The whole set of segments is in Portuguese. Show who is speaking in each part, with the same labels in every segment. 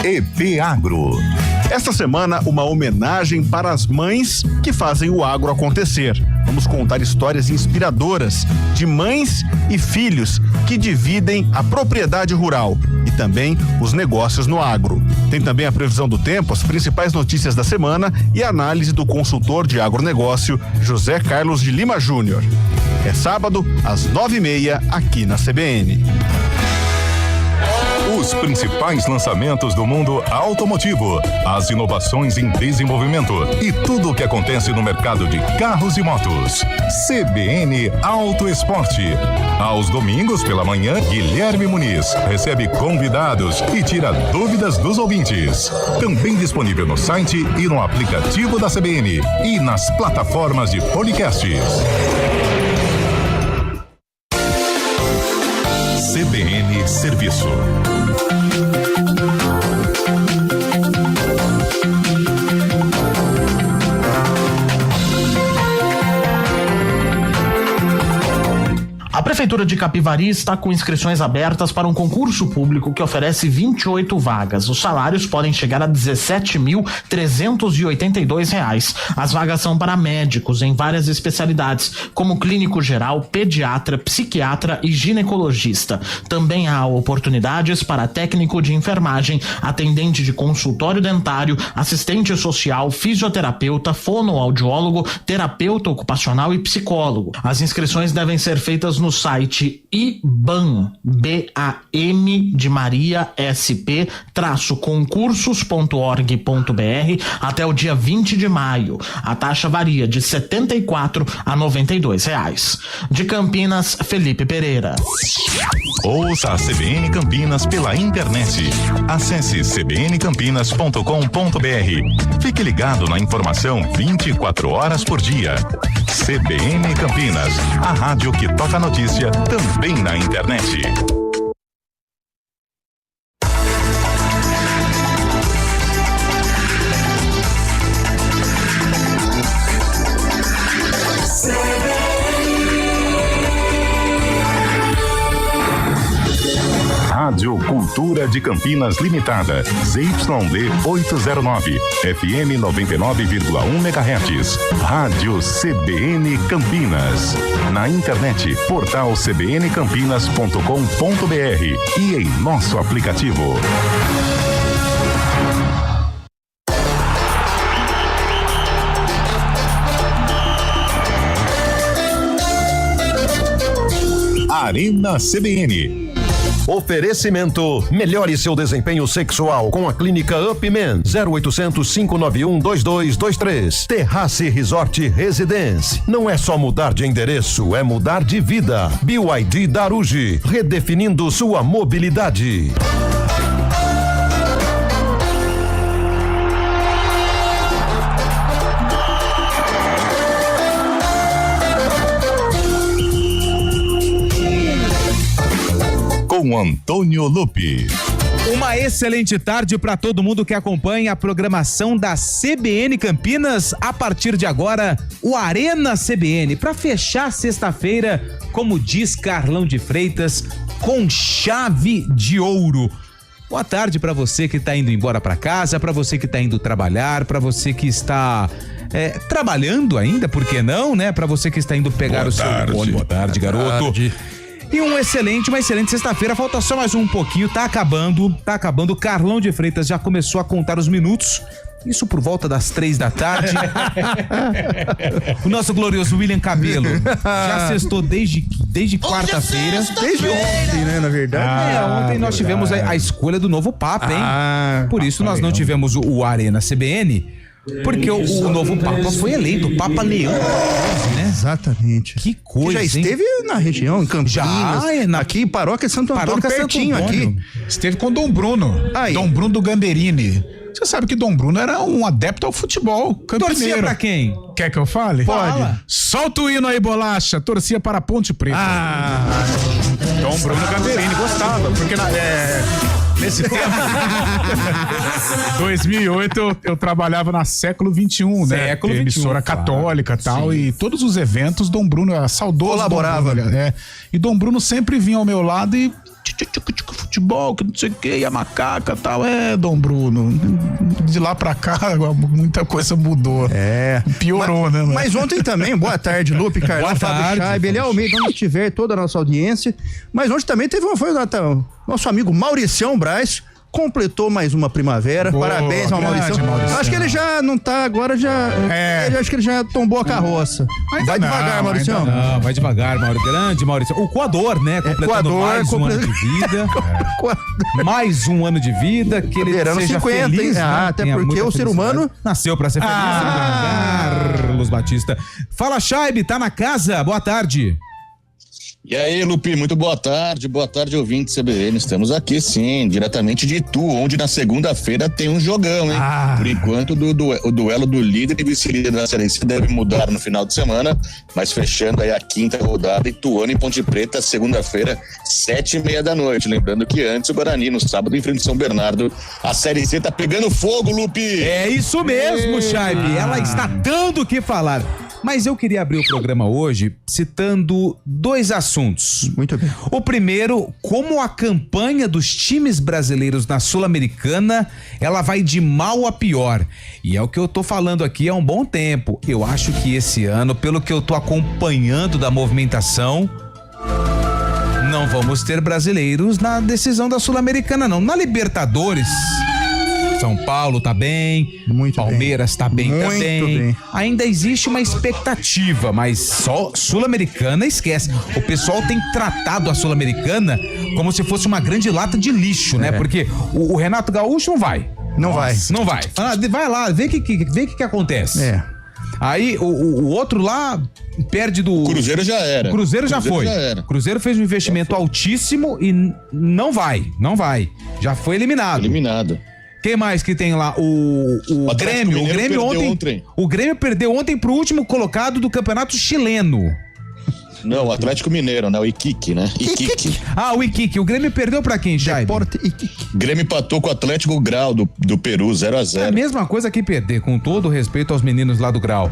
Speaker 1: EP Agro.
Speaker 2: Esta semana, uma homenagem para as mães que fazem o agro acontecer. Vamos contar histórias inspiradoras de mães e filhos que dividem a propriedade rural e também os negócios no agro. Tem também a previsão do tempo, as principais notícias da semana e a análise do consultor de agronegócio, José Carlos de Lima Júnior. É sábado, às 9h30, aqui na CBN.
Speaker 1: Os principais lançamentos do mundo automotivo, as inovações em desenvolvimento e tudo o que acontece no mercado de carros e motos. CBN Auto Esporte. Aos domingos pela manhã, Guilherme Muniz recebe convidados e tira dúvidas dos ouvintes. Também disponível no site e no aplicativo da CBN e nas plataformas de podcasts. CBN Serviço.
Speaker 3: A Prefeitura de Capivari está com inscrições abertas para um concurso público que oferece 28 vagas. Os salários podem chegar a R$ 17.382. As vagas são para médicos em várias especialidades, como clínico geral, pediatra, psiquiatra e ginecologista. Também há oportunidades para técnico de enfermagem, atendente de consultório dentário, assistente social, fisioterapeuta, fonoaudiólogo, terapeuta ocupacional e psicólogo. As inscrições devem ser feitas no site IBAM, BAM de Maria SP, concursos.org.br até o dia 20 de maio. A taxa varia de R$ 74 a R$ 92. De Campinas, Felipe Pereira.
Speaker 1: Ouça a CBN Campinas pela internet. Acesse cbncampinas.com.br. Fique ligado na informação 24 horas por dia. CBN Campinas, a rádio que toca notícia também na internet. Rádio Cultura de Campinas Limitada, ZYD 809, FM 99,1 MHz. Rádio CBN Campinas. Na internet, portal cbncampinas.com.br e em nosso aplicativo. Arena CBN.
Speaker 4: Oferecimento: melhore seu desempenho sexual com a clínica Upman. 0800 591 2223. Terrace Resort Residence. Não é só mudar de endereço, é mudar de vida. BYD Darugi, redefinindo sua mobilidade.
Speaker 1: Com Antônio Lupi.
Speaker 5: Uma excelente tarde para todo mundo que acompanha a programação da CBN Campinas. A partir de agora, o Arena CBN, para fechar sexta-feira, como diz Carlão de Freitas, com chave de ouro. Boa tarde para você que está indo embora para casa, para você que está indo trabalhar, para você que está trabalhando ainda, por que não, né? Para você que está indo pegar seu ônibus. Boa tarde, garoto. E uma excelente sexta-feira, falta só mais um pouquinho, tá acabando. O Carlão de Freitas já começou a contar os minutos, isso por volta das 3 da tarde. O nosso glorioso William Cabelo já sextou desde quarta-feira.
Speaker 6: Desde ontem, né, na verdade.
Speaker 5: Ontem nós tivemos a escolha do novo Papa, hein? Por isso nós não tivemos o Arena CBN, porque o novo Papa foi eleito, o Papa Leão XIV, né?
Speaker 6: Exatamente.
Speaker 5: Que coisa,
Speaker 6: já esteve na região, em Campinas. Já, aqui em Paróquia Santo Antônio, pertinho aqui.
Speaker 7: Esteve com Dom Bruno. Dom Bruno do Gamberini. Você sabe que Dom Bruno era um adepto ao futebol campineiro.
Speaker 5: Torcia pra quem?
Speaker 7: Quer que eu fale?
Speaker 5: Pode.
Speaker 7: Solta o hino aí, Bolacha. Torcia para Ponte Preta. Dom Bruno Gamberini, gostava. Porque nesse tempo, 2008, eu trabalhava na Século XXI, né?
Speaker 5: Século XXI,
Speaker 7: emissora católica e tal, e todos os eventos, Dom Bruno, saudoso
Speaker 6: colaborava.
Speaker 7: Dom Bruno, e Dom Bruno sempre vinha ao meu lado e futebol, que não sei o que, e a macaca e tal. Dom Bruno, de lá pra cá, muita coisa mudou. Piorou, né?
Speaker 6: Mas ontem também, boa tarde, Lupe, Carlão, Fábio Scheibe, Eliel Almeida, onde estiver, toda a nossa audiência. Mas ontem também teve nosso amigo Mauricião Braz, completou mais uma primavera. Parabéns ao Mauricião. Acho que ele já não tá, agora já. Acho que ele já tombou a carroça. Vai devagar, Mauricião.
Speaker 5: Não, vai devagar, grande Mauricião. O coador, né? Completando mais um ano de vida. Mais um ano de vida. Que ele seja 50, feliz, né?
Speaker 6: Até porque o ser humano
Speaker 5: nasceu pra ser feliz. Carlos Batista. Fala, Scheibe, tá na casa? Boa tarde.
Speaker 8: E aí, Lupi, muito boa tarde, ouvintes CBN. Estamos aqui, sim, diretamente de Itu, onde na segunda-feira tem um jogão, hein? Por enquanto, o duelo do líder e vice-líder da Série C deve mudar no final de semana, mas fechando aí a quinta rodada, Ituano e Ponte Preta, segunda-feira, 7h30 da noite. Lembrando que antes o Guarani, no sábado, enfrenta o São Bernardo. A Série C tá pegando fogo, Lupi!
Speaker 5: É isso mesmo, Scheibe. Ela está dando o que falar. Mas eu queria abrir o programa hoje citando 2 assuntos.
Speaker 6: Muito bem.
Speaker 5: O primeiro, como a campanha dos times brasileiros na Sul-Americana, ela vai de mal a pior. E é o que eu tô falando aqui há um bom tempo. Eu acho que esse ano, pelo que eu tô acompanhando da movimentação, não vamos ter brasileiros na decisão da Sul-Americana, não. Na Libertadores, São Paulo tá bem, Palmeiras tá bem também. Ainda existe uma expectativa, mas só Sul-Americana esquece. O pessoal tem tratado a Sul-Americana como se fosse uma grande lata de lixo, né? Porque o Renato Gaúcho não vai.
Speaker 6: Não vai.
Speaker 5: Vai lá, vê o que acontece. Aí o outro lá perde do...
Speaker 8: Cruzeiro já era.
Speaker 5: Cruzeiro já foi. Cruzeiro fez um investimento altíssimo e não vai. Já foi eliminado. Quem mais que tem lá? O Grêmio. O Grêmio ontem. O Grêmio perdeu ontem pro último colocado do campeonato chileno.
Speaker 8: Não, o Atlético Mineiro, né? O Iquique, né? Iquique.
Speaker 5: O Iquique. O Grêmio perdeu pra quem, Scheibe?
Speaker 8: Grêmio empatou com o Atlético Grau do Peru, 0-0.
Speaker 5: É a mesma coisa que perder, com todo o respeito aos meninos lá do Grau.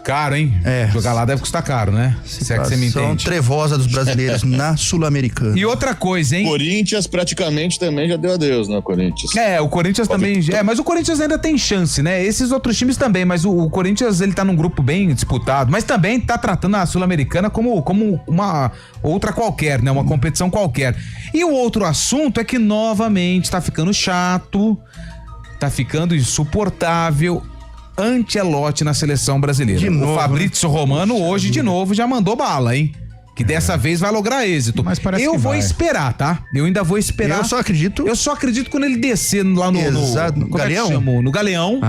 Speaker 5: Caro, hein? Jogar lá deve custar caro, né? Se é que você me entende.
Speaker 6: Trevosa dos brasileiros na Sul-Americana.
Speaker 5: E outra coisa, hein?
Speaker 8: Corinthians praticamente também já deu adeus, né, Corinthians?
Speaker 5: O Corinthians também... mas o Corinthians ainda tem chance, né? Esses outros times também, mas o Corinthians, ele tá num grupo bem disputado, mas também tá tratando a Sul-Americana como uma outra qualquer, né? Uma competição qualquer. E o outro assunto é que, novamente, tá ficando chato, tá ficando insuportável... Ancelotti na seleção brasileira.
Speaker 6: De novo,
Speaker 5: o Fabrício Romano hoje de novo já mandou bala, hein? Que dessa vez vai lograr êxito.
Speaker 7: Mas parece
Speaker 5: eu
Speaker 7: que
Speaker 5: vou
Speaker 7: vai.
Speaker 5: esperar, tá? Eu ainda vou esperar.
Speaker 6: Eu só acredito
Speaker 5: quando ele descer lá no
Speaker 6: Galeão?
Speaker 5: No Galeão.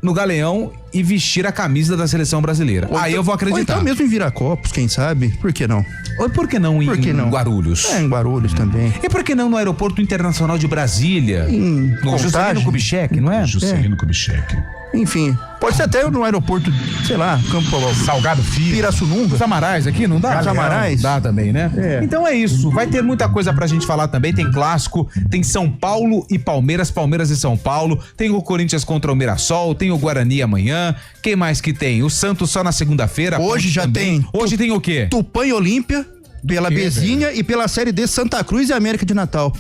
Speaker 5: No Galeão e vestir a camisa da seleção brasileira. Aí eu vou acreditar.
Speaker 6: Ou então mesmo em Viracopos, quem sabe? Por que não?
Speaker 5: Ou por que não em Guarulhos?
Speaker 6: Em Guarulhos também.
Speaker 5: E por que não no Aeroporto Internacional de Brasília? No Juscelino Kubitschek, não é?
Speaker 7: Juscelino Kubitschek.
Speaker 6: Enfim, pode ser até no aeroporto, sei lá, Campo
Speaker 7: Salgado Filho.
Speaker 6: Pirassununga.
Speaker 5: Os Amarais aqui, não dá?
Speaker 6: Os Amarais.
Speaker 5: Dá também, né? Então é isso, vai ter muita coisa pra gente falar também, tem clássico, tem São Paulo e Palmeiras e São Paulo, tem o Corinthians contra o Mirassol, tem o Guarani amanhã, quem mais que tem? O Santos só na segunda-feira.
Speaker 6: Hoje já
Speaker 5: também. Hoje tem o quê?
Speaker 6: Tupã e Olímpia, pela Bezinha e pela Série D Santa Cruz e América de Natal.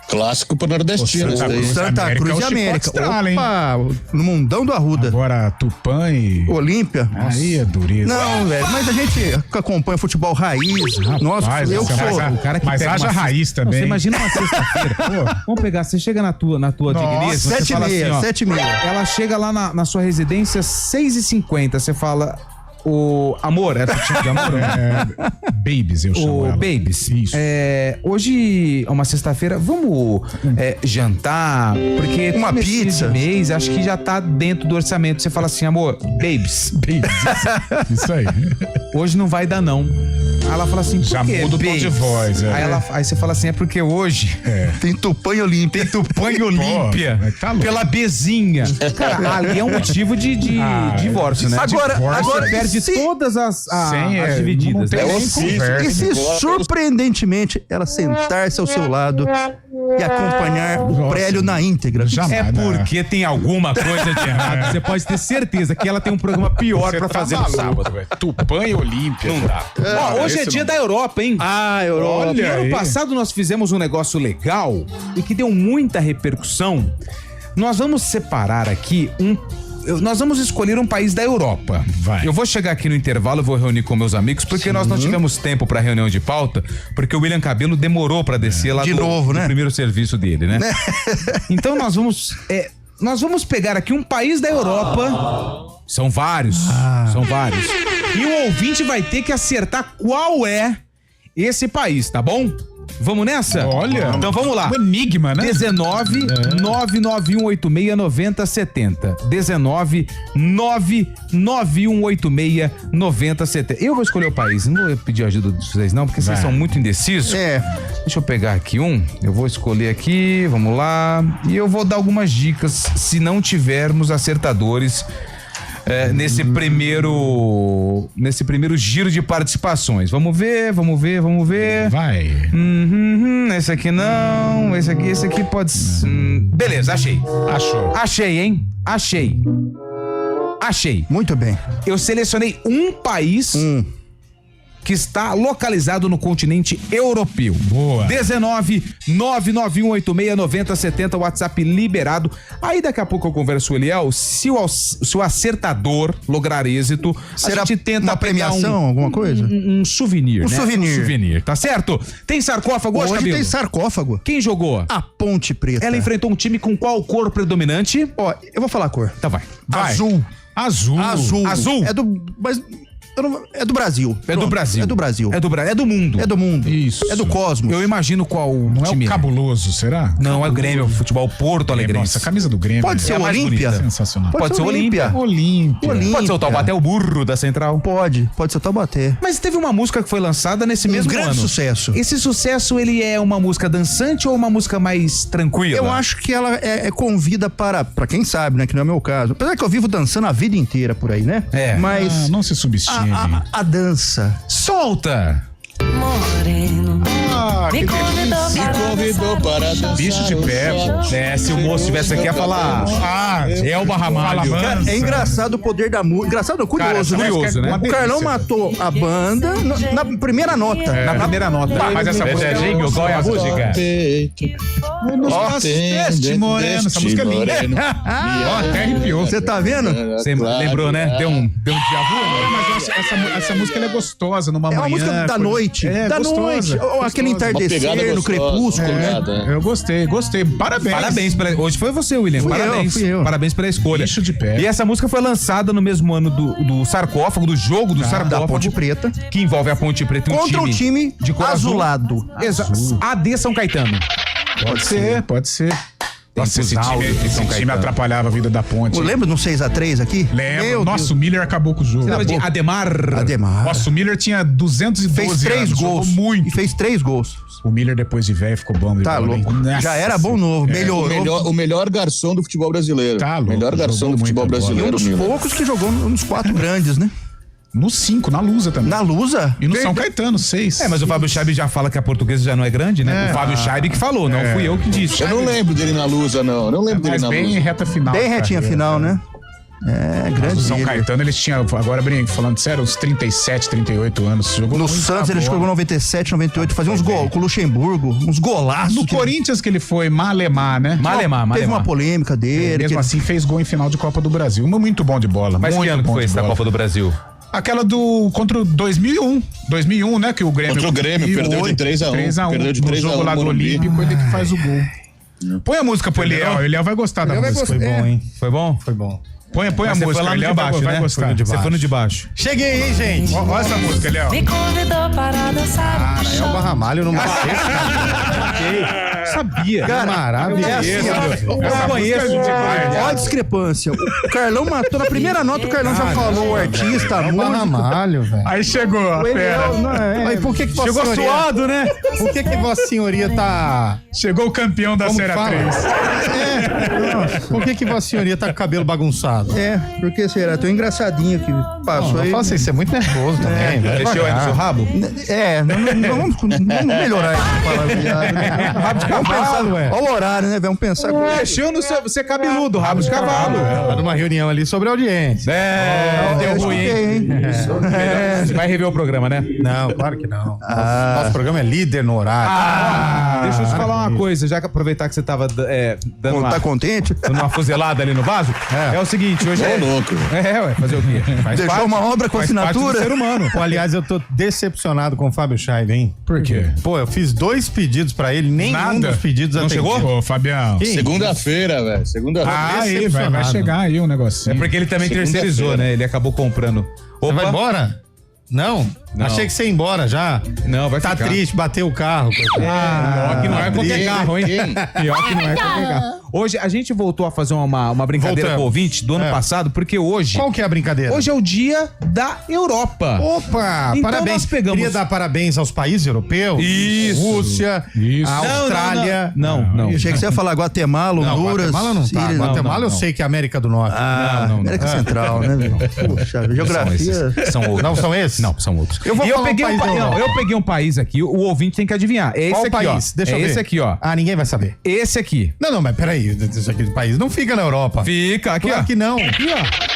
Speaker 8: Clássico pro nordestino.
Speaker 6: Santa Cruz e América. Opa, no mundão do Arruda.
Speaker 7: Agora Tupã e...
Speaker 6: Olímpia.
Speaker 7: Aí é dureza.
Speaker 6: Não, velho, mas a gente acompanha futebol raiz. Nossa, eu sou
Speaker 5: o cara que
Speaker 7: mas haja raiz também.
Speaker 5: Você imagina uma sexta-feira. Vamos pegar, você chega na tua digníssima, você fala assim, ó,
Speaker 6: 7h30.
Speaker 5: Ela chega lá na sua residência 6h50, você fala... O amor, é tipo de amor?
Speaker 7: Babies, eu chamo ela.
Speaker 5: Babies.
Speaker 7: Isso.
Speaker 5: Hoje é uma sexta-feira, vamos jantar, porque
Speaker 6: uma pizza
Speaker 5: de mês, acho que já tá dentro do orçamento. Você fala assim, amor, Babies.
Speaker 7: Isso aí.
Speaker 5: Hoje não vai dar, não. Aí ela fala assim, por
Speaker 7: já
Speaker 5: quê?
Speaker 7: muda o tom de voz.
Speaker 5: Aí você fala assim, é porque hoje
Speaker 6: tem Tupã e Olímpia.
Speaker 5: Tá pela Bezinha. Cara, ali é um motivo de divórcio, né?
Speaker 6: Agora
Speaker 5: perde todas as divididas.
Speaker 6: E se surpreendentemente ela sentar-se ao seu lado e acompanhar o prélio na íntegra.
Speaker 5: É porque tem alguma coisa de errado. Você pode ter certeza que ela tem um programa pior pra fazer no sábado, velho.
Speaker 7: Tupã e Olímpia.
Speaker 5: Não dá. Ó, hoje é dia da Europa, hein?
Speaker 6: Ah, Europa.
Speaker 5: Olha, ano passado nós fizemos um negócio legal e que deu muita repercussão. Nós vamos separar aqui nós vamos escolher um país da Europa.
Speaker 7: Vai.
Speaker 5: Eu vou chegar aqui no intervalo, eu vou reunir com meus amigos, porque nós não tivemos tempo pra reunião de pauta, porque o William Cabelo demorou pra descer lá do primeiro serviço dele, né? Então nós vamos pegar aqui um país da Europa. São vários. E o ouvinte vai ter que acertar qual é esse país, tá bom? Vamos nessa?
Speaker 7: Olha.
Speaker 5: Então vamos lá.
Speaker 7: Um enigma, né?
Speaker 5: 19 99186 9070. 19 99186 9070. Eu vou escolher o país. Não vou pedir ajuda de vocês, não, porque vocês são muito indecisos. Deixa eu pegar aqui eu vou escolher aqui. Vamos lá. E eu vou dar algumas dicas se não tivermos acertadores. Nesse primeiro giro de participações. Vamos ver.
Speaker 7: Vai.
Speaker 5: Esse aqui não. Esse aqui pode ser. Beleza, achei.
Speaker 7: Achou.
Speaker 5: Achei, hein? Achei.
Speaker 6: Muito bem.
Speaker 5: Eu selecionei um país que está localizado no continente europeu.
Speaker 7: Boa.
Speaker 5: 19 99186 9070, WhatsApp liberado. Aí daqui a pouco eu converso com o Eliel. Se o acertador lograr êxito,
Speaker 6: será
Speaker 5: a gente tenta
Speaker 6: uma premiação, alguma coisa?
Speaker 5: Um souvenir, né?
Speaker 6: Souvenir,
Speaker 5: tá certo? Tem sarcófago hoje,
Speaker 6: Hoje
Speaker 5: Cabelo?
Speaker 6: tem sarcófago.
Speaker 5: Quem jogou?
Speaker 6: A Ponte Preta.
Speaker 5: Ela enfrentou um time com qual cor predominante?
Speaker 6: Ó, eu vou falar a cor.
Speaker 5: Tá, vai.
Speaker 6: Azul.
Speaker 5: Azul.
Speaker 6: É do Brasil.
Speaker 5: É do Brasil.
Speaker 6: É do Brasil.
Speaker 5: É do mundo.
Speaker 6: É do mundo.
Speaker 7: Isso.
Speaker 6: É do cosmos.
Speaker 5: Eu imagino qual
Speaker 7: Não
Speaker 5: time
Speaker 7: é o Cabuloso, será?
Speaker 5: Não, é o Grêmio, o futebol Porto Alegrense.
Speaker 7: Nossa, a camisa do Grêmio.
Speaker 6: Pode ser
Speaker 5: a
Speaker 6: o
Speaker 5: mais
Speaker 6: Olímpia.
Speaker 5: bonita.
Speaker 7: Sensacional.
Speaker 5: Pode ser o Olímpia.
Speaker 7: Olímpia.
Speaker 5: Pode ser o Taubaté, o burro da Central.
Speaker 6: Pode ser o Taubaté.
Speaker 5: Mas teve uma música que foi lançada nesse mesmo ano.
Speaker 6: Grande sucesso.
Speaker 5: Esse sucesso, ele é uma música dançante ou uma música mais tranquila?
Speaker 6: Eu acho que ela convida pra quem sabe, né? Que não é o meu caso. Apesar que eu vivo dançando a vida inteira por aí, né? Mas
Speaker 7: não se subestime.
Speaker 6: a dança.
Speaker 5: Solta!
Speaker 9: Moreno, me convidou para dançar.
Speaker 7: Bicho de pé.
Speaker 5: Se o moço estivesse aqui ia falar. Elba Ramalho.
Speaker 6: Cara, é engraçado o poder da música. Engraçado, curioso,
Speaker 5: cara,
Speaker 6: né?
Speaker 5: curioso, né?
Speaker 6: O Carlão matou a banda na primeira nota.
Speaker 5: Na primeira nota.
Speaker 7: Mas essa música
Speaker 5: qual é a música?
Speaker 7: Este moreno. Essa música é linda. Ó, até arrepiou.
Speaker 6: Você tá vendo?
Speaker 5: Você lembrou, né? Deu um déjà vu?
Speaker 7: Mas eu acho essa música ela é gostosa numa manhã.
Speaker 6: É uma música da noite. Da noite. Ou aquele entardecer no crepúsculo, né?
Speaker 7: Eu gostei. Parabéns.
Speaker 5: Hoje foi você, William. Parabéns.
Speaker 6: Fui eu.
Speaker 5: Parabéns pela escolha.
Speaker 7: Bicho de pé.
Speaker 5: E essa música foi lançada no mesmo ano do sarcófago, do jogo do sarcófago.
Speaker 6: Da Ponte Preta.
Speaker 5: Que envolve a Ponte Preta e
Speaker 6: Contra um time
Speaker 5: de cor
Speaker 6: azulado.
Speaker 5: AD São Caetano.
Speaker 7: Pode ser. Nossa, esse time atrapalhava a vida da Ponte.
Speaker 6: Lembra do 6x3 aqui?
Speaker 7: Lembro. Nossa, o Miller acabou com o jogo.
Speaker 5: Lembra de Ademar?
Speaker 7: Nossa, o Miller tinha 212
Speaker 6: fez 3
Speaker 7: anos.
Speaker 6: gols.
Speaker 7: Muito.
Speaker 6: E fez 3 gols.
Speaker 7: O Miller, depois de velho, ficou bom.
Speaker 6: Tá louco. Já era bom novo. Melhorou.
Speaker 8: O melhor garçom do futebol brasileiro.
Speaker 7: Tá louco.
Speaker 8: Melhor garçom do futebol
Speaker 6: E
Speaker 8: brasileiro.
Speaker 6: um dos poucos que jogou nos 4 grandes, né?
Speaker 7: No 5, na Lusa também.
Speaker 6: Na Lusa?
Speaker 7: E no São Caetano, 6.
Speaker 5: Mas o Fábio Scheibe já fala que a portuguesa já não é grande, né? O Fábio Scheibe que falou, não fui eu que disse.
Speaker 8: Eu não lembro dele na Lusa, não. Não lembro dele na Lusa.
Speaker 7: Bem reta final.
Speaker 6: Bem retinha final, né? Grande.
Speaker 7: O São Caetano, eles tinham, agora falando sério, uns 37, 38 anos. Jogou
Speaker 6: no Santos, ele jogou 97, 98, fazia uns gols com o Luxemburgo, uns golaços.
Speaker 7: No Corinthians que ele foi Malemar, né?
Speaker 5: Malemar.
Speaker 6: Teve uma polêmica dele.
Speaker 7: Mesmo assim, fez gol em final de Copa do Brasil. Muito bom de bola.
Speaker 5: Mas que ano que foi essa Copa do Brasil?
Speaker 7: Aquela contra o 2001. 2001, né? Que o Grêmio...
Speaker 8: Contra o Grêmio, perdeu de 3-1.
Speaker 7: Perdeu de 3-1 no jogo lá do Olímpico, ele que faz o gol. Põe a música pro Eliel. O Eliel vai gostar da música.
Speaker 5: Foi bom, hein? Foi bom?
Speaker 7: Foi bom. Põe a música,
Speaker 5: foi lá no de baixo, né? Você foi no de baixo.
Speaker 6: Cheguei, hein, gente?
Speaker 7: Olha essa música, Eliel.
Speaker 9: Me convidou para dançar.
Speaker 6: Cara, Elba Ramalho não bateu.
Speaker 5: Sabia.
Speaker 6: Cara,
Speaker 7: maravilhoso.
Speaker 6: é assim,
Speaker 7: Essa música
Speaker 6: olha a discrepância. O Carlão matou na primeira nota, o Carlão já falou o artista, a música.
Speaker 10: Ramalho, velho.
Speaker 7: Aí chegou a fera.
Speaker 10: Aí por que Vossa
Speaker 5: Chegou
Speaker 10: Senhoria...
Speaker 5: suado, né?
Speaker 10: Por que Vossa Senhoria tá...
Speaker 7: Chegou o campeão da Série 3.
Speaker 10: Por que Vossa Senhoria tá com o cabelo bagunçado?
Speaker 6: Porque será? Tão engraçadinho que passou aí.
Speaker 10: Não faça isso, é muito nervoso também.
Speaker 5: Deixou aí no seu rabo?
Speaker 6: Não vamos melhorar essa palavra.
Speaker 5: Rabo de
Speaker 10: cavalo, ué.
Speaker 6: Olha o horário, né? Vamos pensar.
Speaker 5: Mexeu no seu... Você é cabeludo, rabo de cavalo.
Speaker 10: Tá numa reunião ali sobre audiência.
Speaker 5: Deu ruim, hein? Você vai rever o programa, né?
Speaker 10: Não, claro que não. Nosso programa é líder no horário.
Speaker 5: Deixa eu te falar uma coisa, já que aproveitar que você tava dando
Speaker 6: Tá contente?
Speaker 5: uma fuzelada ali no vaso. É o seguinte, hoje é
Speaker 8: louco.
Speaker 5: Ué, fazer o quê?
Speaker 6: Deixou uma obra com assinatura?
Speaker 5: Ser humano.
Speaker 10: Pô, aliás, eu tô decepcionado com o Fábio Scheib, hein?
Speaker 7: Por quê?
Speaker 10: Pô, eu fiz 2 pedidos pra ele, nenhum dos pedidos
Speaker 5: Não
Speaker 10: atendeu.
Speaker 5: chegou?
Speaker 7: Ô, Fabião.
Speaker 8: Segunda-feira, velho. Segunda-feira.
Speaker 7: Aí, vai chegar aí um negocinho.
Speaker 5: É porque ele também terceirizou, né? Ele acabou comprando.
Speaker 10: Você vai embora? Não? Achei que você ia embora já.
Speaker 5: Não, vai
Speaker 10: Tá
Speaker 5: ficar.
Speaker 10: triste, bateu o carro.
Speaker 5: Pior que não é qualquer carro, hein? Pior que não é qualquer carro. Hoje, a gente voltou a fazer uma brincadeira
Speaker 10: Voltamos.
Speaker 5: com o ouvinte do ano passado, porque hoje...
Speaker 10: Qual que é a brincadeira?
Speaker 5: Hoje é o dia da Europa.
Speaker 10: Opa,
Speaker 5: Então
Speaker 10: parabéns.
Speaker 5: nós pegamos-
Speaker 10: Queria dar parabéns aos países europeus.
Speaker 5: Isso.
Speaker 10: Rússia,
Speaker 7: Isso.
Speaker 10: Austrália.
Speaker 5: Não.
Speaker 6: Eu achei que você ia falar Guatemala, Honduras.
Speaker 10: Guatemala não tá.
Speaker 6: Síria.
Speaker 10: Guatemala eu sei que é América do Norte.
Speaker 5: Não.
Speaker 6: América Central, né, meu? Puxa, geografia.
Speaker 5: São outros.
Speaker 10: Não são esses?
Speaker 5: Não, são outros.
Speaker 10: Eu vou
Speaker 5: E eu
Speaker 10: falar um
Speaker 5: peguei
Speaker 10: país
Speaker 5: eu peguei um país aqui, o ouvinte tem que adivinhar. É esse
Speaker 10: Qual
Speaker 5: aqui,
Speaker 10: país?
Speaker 5: ó.
Speaker 10: Deixa eu ver.
Speaker 5: Esse aqui, ó.
Speaker 10: Ah, ninguém vai saber.
Speaker 5: Esse aqui.
Speaker 10: Não, mas peraí. Isso aqui do país não fica na Europa.
Speaker 5: Fica aqui,
Speaker 10: Claro
Speaker 5: ó.
Speaker 10: que não.
Speaker 5: Aqui, ó.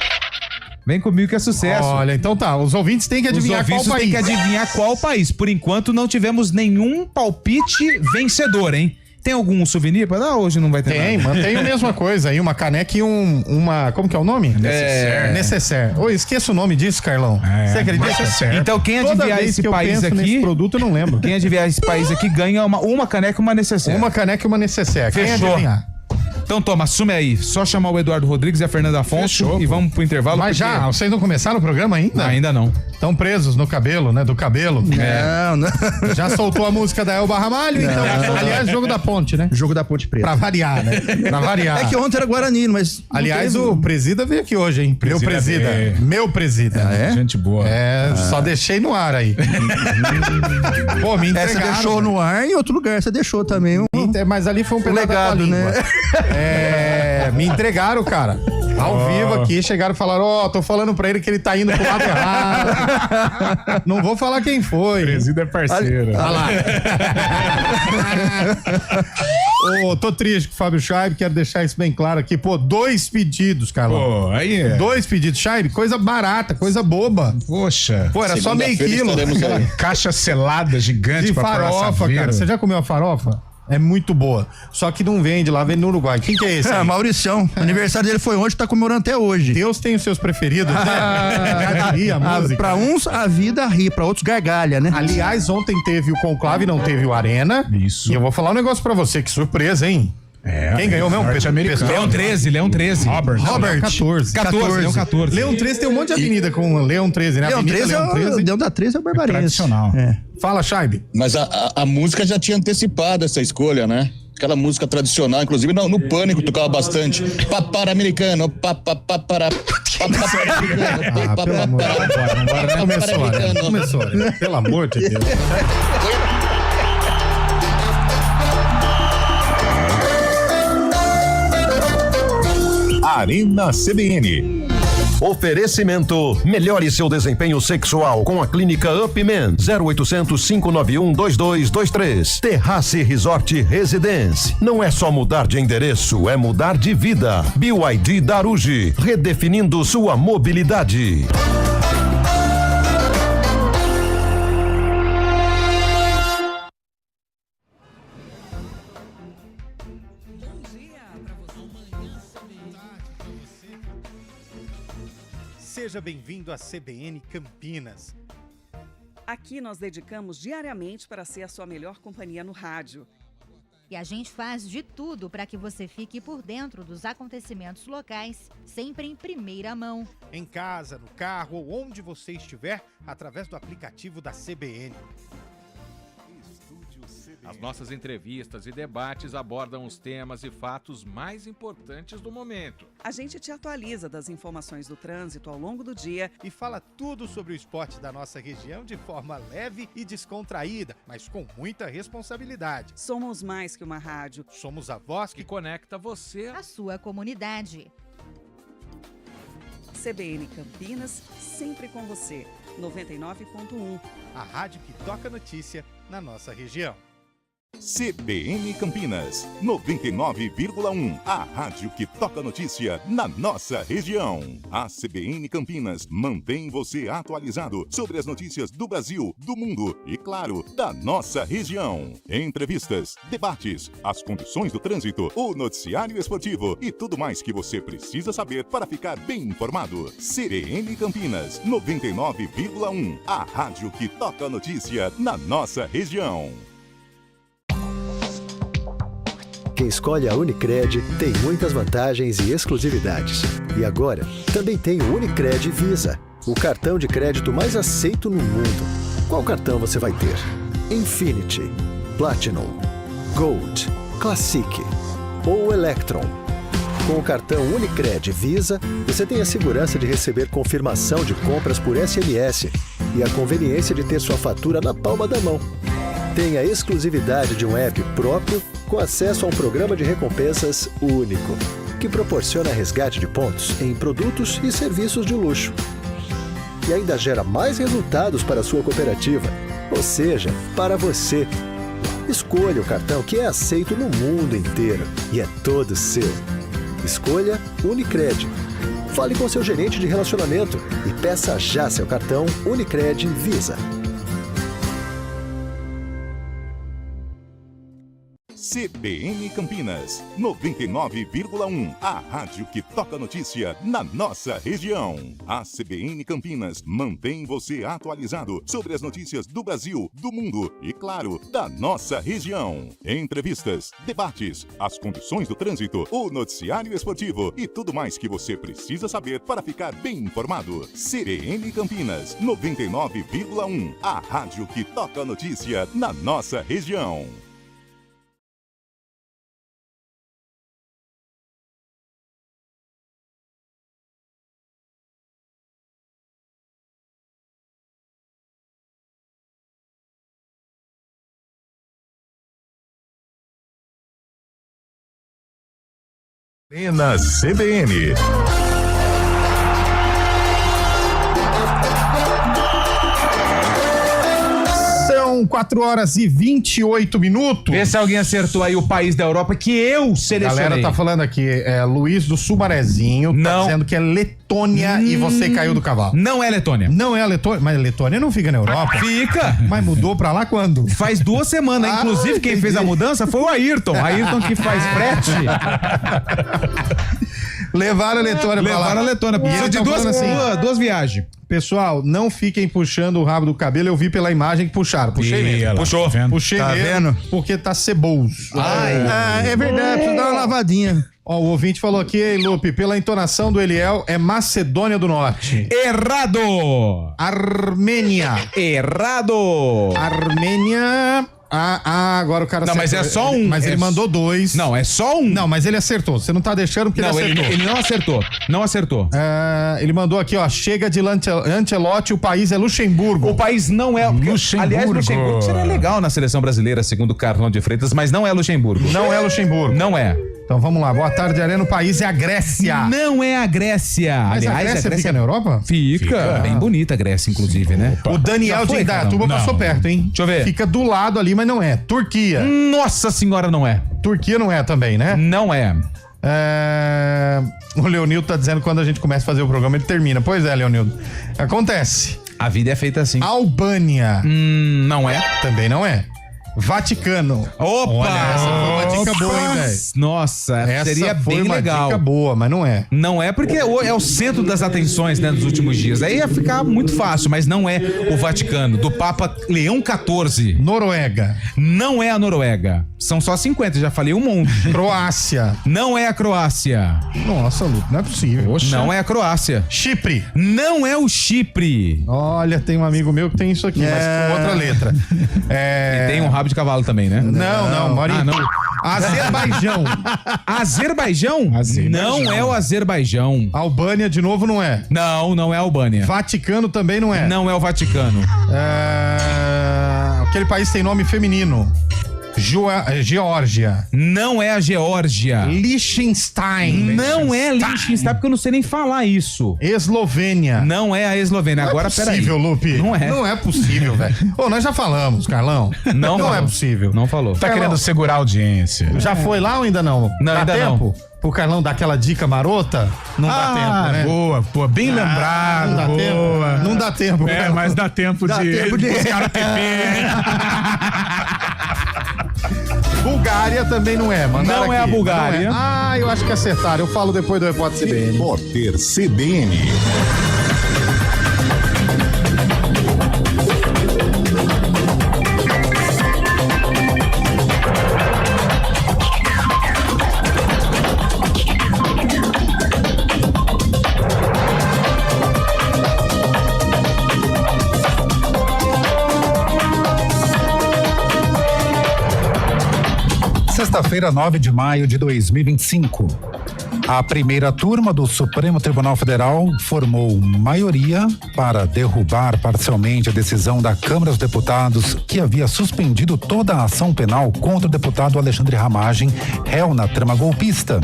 Speaker 5: Vem comigo que é sucesso.
Speaker 10: Olha, então tá. Os ouvintes têm que adivinhar
Speaker 5: Os
Speaker 10: qual
Speaker 5: ouvintes
Speaker 10: país.
Speaker 5: têm que adivinhar qual país. Por enquanto, não tivemos nenhum palpite vencedor, hein? Tem algum souvenir pra dar? Hoje não vai ter
Speaker 10: Tem,
Speaker 5: nada.
Speaker 10: mantém a mesma coisa aí, uma caneca e uma... Como que é o nome? Necessaire. Ô, esqueça o nome disso, Carlão. Você acredita?
Speaker 7: Necessaire.
Speaker 5: Então, quem
Speaker 10: Toda
Speaker 5: adivinhar
Speaker 10: vez
Speaker 5: esse
Speaker 10: que eu
Speaker 5: país
Speaker 10: penso
Speaker 5: aqui...
Speaker 10: nesse produto, eu não lembro.
Speaker 5: Quem adivinhar esse país aqui ganha uma caneca e uma necessaire.
Speaker 10: Uma caneca e uma necessaire. Quem
Speaker 5: Fechou.
Speaker 10: adivinhar?
Speaker 5: Então toma, assume aí. Só chamar o Eduardo Rodrigues e a Fernanda Afonso
Speaker 7: Fechou,
Speaker 5: e
Speaker 7: pô.
Speaker 5: vamos pro intervalo.
Speaker 10: Mas
Speaker 5: porque-
Speaker 10: já, vocês não começaram o programa ainda?
Speaker 5: Ainda não.
Speaker 10: Estão presos no cabelo, né? Do cabelo.
Speaker 6: Não.
Speaker 10: Já soltou a música da Elba Ramalho, então. Aliás, jogo da ponte, né?
Speaker 6: Jogo da Ponte Preta.
Speaker 10: Pra variar, né? Pra variar.
Speaker 6: É que ontem era Guarani, mas. não
Speaker 10: Aliás,
Speaker 6: teve-
Speaker 10: o presida veio aqui hoje, hein? Meu presida.
Speaker 7: veio.
Speaker 10: Meu presida.
Speaker 6: É?
Speaker 7: Gente boa.
Speaker 10: Só deixei no ar aí. Pô, me
Speaker 6: Essa
Speaker 10: entregaram.
Speaker 6: deixou no ar e em outro lugar você deixou também.
Speaker 10: Mas ali foi um pedaço
Speaker 6: legado,
Speaker 10: da tua língua.
Speaker 6: né?
Speaker 10: Me entregaram, cara. Ao vivo aqui, chegaram e falaram, tô falando pra ele que ele tá indo pro lado errado. Não vou falar quem foi.
Speaker 7: Presida é parceiro.
Speaker 10: Olha lá. Tô triste com o Fábio Scheib, quero deixar isso bem claro aqui. Pô, 2 pedidos, Carlão.
Speaker 7: Pô, aí é.
Speaker 10: 2 pedidos. Scheib, coisa barata, coisa boba.
Speaker 7: Poxa.
Speaker 10: Pô, era só meio
Speaker 8: Segunda-feira
Speaker 10: quilo.
Speaker 8: estaremos aí.
Speaker 7: Caixa selada gigante
Speaker 10: De
Speaker 7: pra pôr na
Speaker 10: farofa,
Speaker 7: saveira.
Speaker 10: cara. Você já comeu a farofa? É muito boa. Só que não vende lá, vende no Uruguai. Quem que é esse?
Speaker 6: Ah,
Speaker 10: aí?
Speaker 6: Mauricião. O aniversário dele foi ontem, tá comemorando até hoje.
Speaker 10: Deus tem os seus preferidos, né? Já diria a música.
Speaker 6: Pra uns, a vida ri, pra outros, gargalha, né?
Speaker 10: Aliás, ontem teve o Conclave, não teve o Arena.
Speaker 7: Isso.
Speaker 10: E eu vou falar um negócio pra você, que surpresa, hein? Quem ganhou mesmo?
Speaker 7: Norte-americano.
Speaker 5: Leão 13, Leão 13.
Speaker 7: Robert.
Speaker 10: Robert. 14.
Speaker 5: 14, Leão 14.
Speaker 10: Leão 13 tem um monte de avenida com Leão 13, né?
Speaker 6: Leão
Speaker 10: Avenida
Speaker 6: 13
Speaker 10: Leão 13.
Speaker 6: Leão da 13 é o Barbarense.
Speaker 7: Tradicional.
Speaker 6: É.
Speaker 10: Fala, Scheib.
Speaker 8: Mas a música já tinha antecipado essa escolha, né? Aquela música tradicional, inclusive no Pânico tocava bastante. Papara americano, papara.
Speaker 10: Pelo amor de Deus. Começou, né? Começou, né? Pelo amor de Deus.
Speaker 1: Arena CBN.
Speaker 4: Oferecimento: melhore seu desempenho sexual com a clínica Upman 0800 591 2223. Terrace Resort Residence. Não é só mudar de endereço, é mudar de vida. BYD Darugi, redefinindo sua mobilidade.
Speaker 10: Seja bem-vindo à CBN Campinas.
Speaker 11: Aqui nós dedicamos diariamente para ser a sua melhor companhia no rádio.
Speaker 12: E a gente faz de tudo para que você fique por dentro dos acontecimentos locais, sempre em primeira mão.
Speaker 10: Em casa, no carro ou onde você estiver, através do aplicativo da CBN.
Speaker 13: As nossas entrevistas e debates abordam os temas e fatos mais importantes do momento.
Speaker 11: A gente te atualiza das informações do trânsito ao longo do dia
Speaker 10: E fala tudo sobre o esporte da nossa região de forma leve e descontraída, mas com muita responsabilidade.
Speaker 11: Somos mais que uma rádio.
Speaker 10: Somos a voz
Speaker 13: Que
Speaker 10: que
Speaker 13: conecta você.
Speaker 12: A sua comunidade.
Speaker 11: CBN Campinas, sempre com você. 99.1.
Speaker 10: a rádio que toca notícia na nossa região.
Speaker 1: CBN Campinas, 99,1. A rádio que toca notícia na nossa região. A CBN Campinas mantém você atualizado sobre as notícias do Brasil, do mundo e, claro, da nossa região. Entrevistas, debates, as condições do trânsito, o noticiário esportivo e tudo mais que você precisa saber para ficar bem informado. CBN Campinas, 99,1. A rádio que toca notícia na nossa região.
Speaker 14: Quem escolhe a Unicred tem muitas vantagens e exclusividades. E agora, também tem o Unicred Visa, o cartão de crédito mais aceito no mundo. Qual cartão você vai ter? Infinity, Platinum, Gold, Classic ou Electron? Com o cartão Unicred Visa, você tem a segurança de receber confirmação de compras por SMS e a conveniência de ter sua fatura na palma da mão. Tem a exclusividade de um app próprio com acesso a um programa de recompensas único, que proporciona resgate de pontos em produtos e serviços de luxo. E ainda gera mais resultados para a sua cooperativa, ou seja, para você. Escolha o cartão que é aceito no mundo inteiro e é todo seu. Escolha Unicred. Fale com seu gerente de relacionamento e peça já seu cartão Unicred Visa.
Speaker 1: CBN Campinas, 99,1. A rádio que toca notícia na nossa região. A CBN Campinas mantém você atualizado sobre as notícias do Brasil, do mundo e, claro, da nossa região. Entrevistas, debates, as condições do trânsito, o noticiário esportivo e tudo mais que você precisa saber para ficar bem informado. CBN Campinas, 99,1. A rádio que toca notícia na nossa região. Arena CBN.
Speaker 10: São 4h28.
Speaker 5: Vê se alguém acertou aí o país da Europa que eu selecionei.
Speaker 10: A galera tá falando aqui, Luiz do Sumarezinho, tá dizendo que é Letônia e você caiu do cavalo.
Speaker 5: Não é Letônia.
Speaker 10: Não é a Letônia, mas a Letônia não fica na Europa.
Speaker 5: Fica.
Speaker 10: Mas mudou pra lá quando?
Speaker 5: Faz 2 semanas. Inclusive, quem fez a mudança foi o Ayrton. Ayrton que faz frete.
Speaker 10: Levaram a Letônia pra lá.
Speaker 5: Levaram a Letônia. Precisa de duas viagens.
Speaker 10: Pessoal, não fiquem puxando o rabo do cabelo. Eu vi pela imagem que puxaram. Puxei mesmo.
Speaker 5: Puxou.
Speaker 10: Puxei
Speaker 6: Tá
Speaker 10: mesmo.
Speaker 6: vendo?
Speaker 10: Porque tá ceboso.
Speaker 6: É verdade, precisa dar uma lavadinha.
Speaker 10: Ó, o ouvinte falou aqui, ei, Lupe, pela entonação do Eliel, é Macedônia do Norte.
Speaker 5: Errado!
Speaker 10: Armênia.
Speaker 5: Errado!
Speaker 10: Armênia. Agora o cara
Speaker 5: não,
Speaker 10: acertou.
Speaker 5: mas é só um.
Speaker 10: Mas ele mandou 2.
Speaker 5: Não, é só um.
Speaker 10: Não, mas ele acertou. Você não tá deixando porque
Speaker 5: não,
Speaker 10: ele acertou.
Speaker 5: Ele não acertou. Não acertou.
Speaker 10: Ele mandou aqui, ó. Chega de Ancelotti, o país é Luxemburgo.
Speaker 5: O país não é.
Speaker 10: Luxemburgo.
Speaker 5: Aliás, Luxemburgo seria legal na seleção brasileira, segundo o Carlão de Freitas, mas não é Luxemburgo.
Speaker 10: Não é Luxemburgo.
Speaker 5: Não é.
Speaker 10: Então vamos lá. Boa tarde, Arena. O país é a Grécia.
Speaker 5: Não é a Grécia.
Speaker 10: Mas
Speaker 5: aliás,
Speaker 10: a Grécia fica na Europa?
Speaker 5: Fica. Bem bonita a Grécia, inclusive, né?
Speaker 10: O Daniel de Indaiatuba passou perto, hein?
Speaker 5: Deixa eu ver.
Speaker 10: Fica do lado ali, mas não é. Turquia.
Speaker 5: Nossa senhora, não é.
Speaker 10: Turquia não é também, né?
Speaker 5: Não é.
Speaker 10: O Leonildo tá dizendo que quando a gente começa a fazer o programa, ele termina. Pois é, Leonildo. Acontece.
Speaker 5: A vida é feita assim.
Speaker 10: Albânia.
Speaker 5: Não é.
Speaker 10: Também não é. Vaticano.
Speaker 5: Opa!
Speaker 10: Olha, essa foi uma dica boa, hein, velho?
Speaker 5: Nossa,
Speaker 10: essa
Speaker 5: seria
Speaker 10: foi
Speaker 5: bem
Speaker 10: uma
Speaker 5: legal.
Speaker 10: Dica boa, mas não é.
Speaker 5: Não é porque é o centro das atenções, né, dos últimos dias. Aí ia ficar muito fácil, mas não é o Vaticano, do Papa Leão XIV.
Speaker 10: Noruega.
Speaker 5: Não é a Noruega. São só 50, já falei um monte.
Speaker 10: Croácia.
Speaker 5: Não é a Croácia.
Speaker 10: Nossa, Lupe, não é possível.
Speaker 5: Oxa. Não é a Croácia.
Speaker 10: Chipre.
Speaker 5: Não é o Chipre.
Speaker 10: Olha, tem um amigo meu que tem isso aqui, mas com outra letra.
Speaker 5: E tem um rabo de cavalo também, né?
Speaker 10: Não, Maurício.
Speaker 5: Não.
Speaker 10: Azerbaijão.
Speaker 5: Azerbaijão? Não é o Azerbaijão.
Speaker 10: Albânia, de novo, não é.
Speaker 5: Não é a Albânia.
Speaker 10: Vaticano também não é.
Speaker 5: Não é o Vaticano.
Speaker 10: Aquele país tem nome feminino. Geórgia.
Speaker 5: Não é a Geórgia.
Speaker 10: Liechtenstein.
Speaker 5: Não é Liechtenstein, porque eu não sei nem falar isso.
Speaker 10: Eslovênia.
Speaker 5: Não é a Eslovênia. Agora, peraí.
Speaker 10: Não é possível, Lupe.
Speaker 5: Não é.
Speaker 10: Não é possível, velho. Ô, nós já falamos, Carlão.
Speaker 5: Não
Speaker 10: é possível.
Speaker 5: Não falou.
Speaker 7: Tá querendo segurar a audiência.
Speaker 10: Já foi lá ou ainda não?
Speaker 5: Não,
Speaker 10: dá
Speaker 5: ainda
Speaker 10: tempo? Pro Carlão dar aquela dica marota? Não dá tempo, né?
Speaker 7: Boa, bem lembrado.
Speaker 10: Não dá
Speaker 7: boa.
Speaker 10: tempo. Não dá tempo.
Speaker 7: É, mas dá tempo de buscar o TP.
Speaker 10: Bulgária também não é, mandaram
Speaker 5: Não é
Speaker 10: aqui.
Speaker 5: a Bulgária.
Speaker 10: Não é. Ah, eu acho que acertaram. Eu falo depois do Repórter CBN.
Speaker 1: Repórter CBN.
Speaker 15: Sexta-feira, 9 de maio de 2025. A primeira turma do Supremo Tribunal Federal formou maioria para derrubar parcialmente a decisão da Câmara dos Deputados que havia suspendido toda a ação penal contra o deputado Alexandre Ramagem, réu na trama golpista.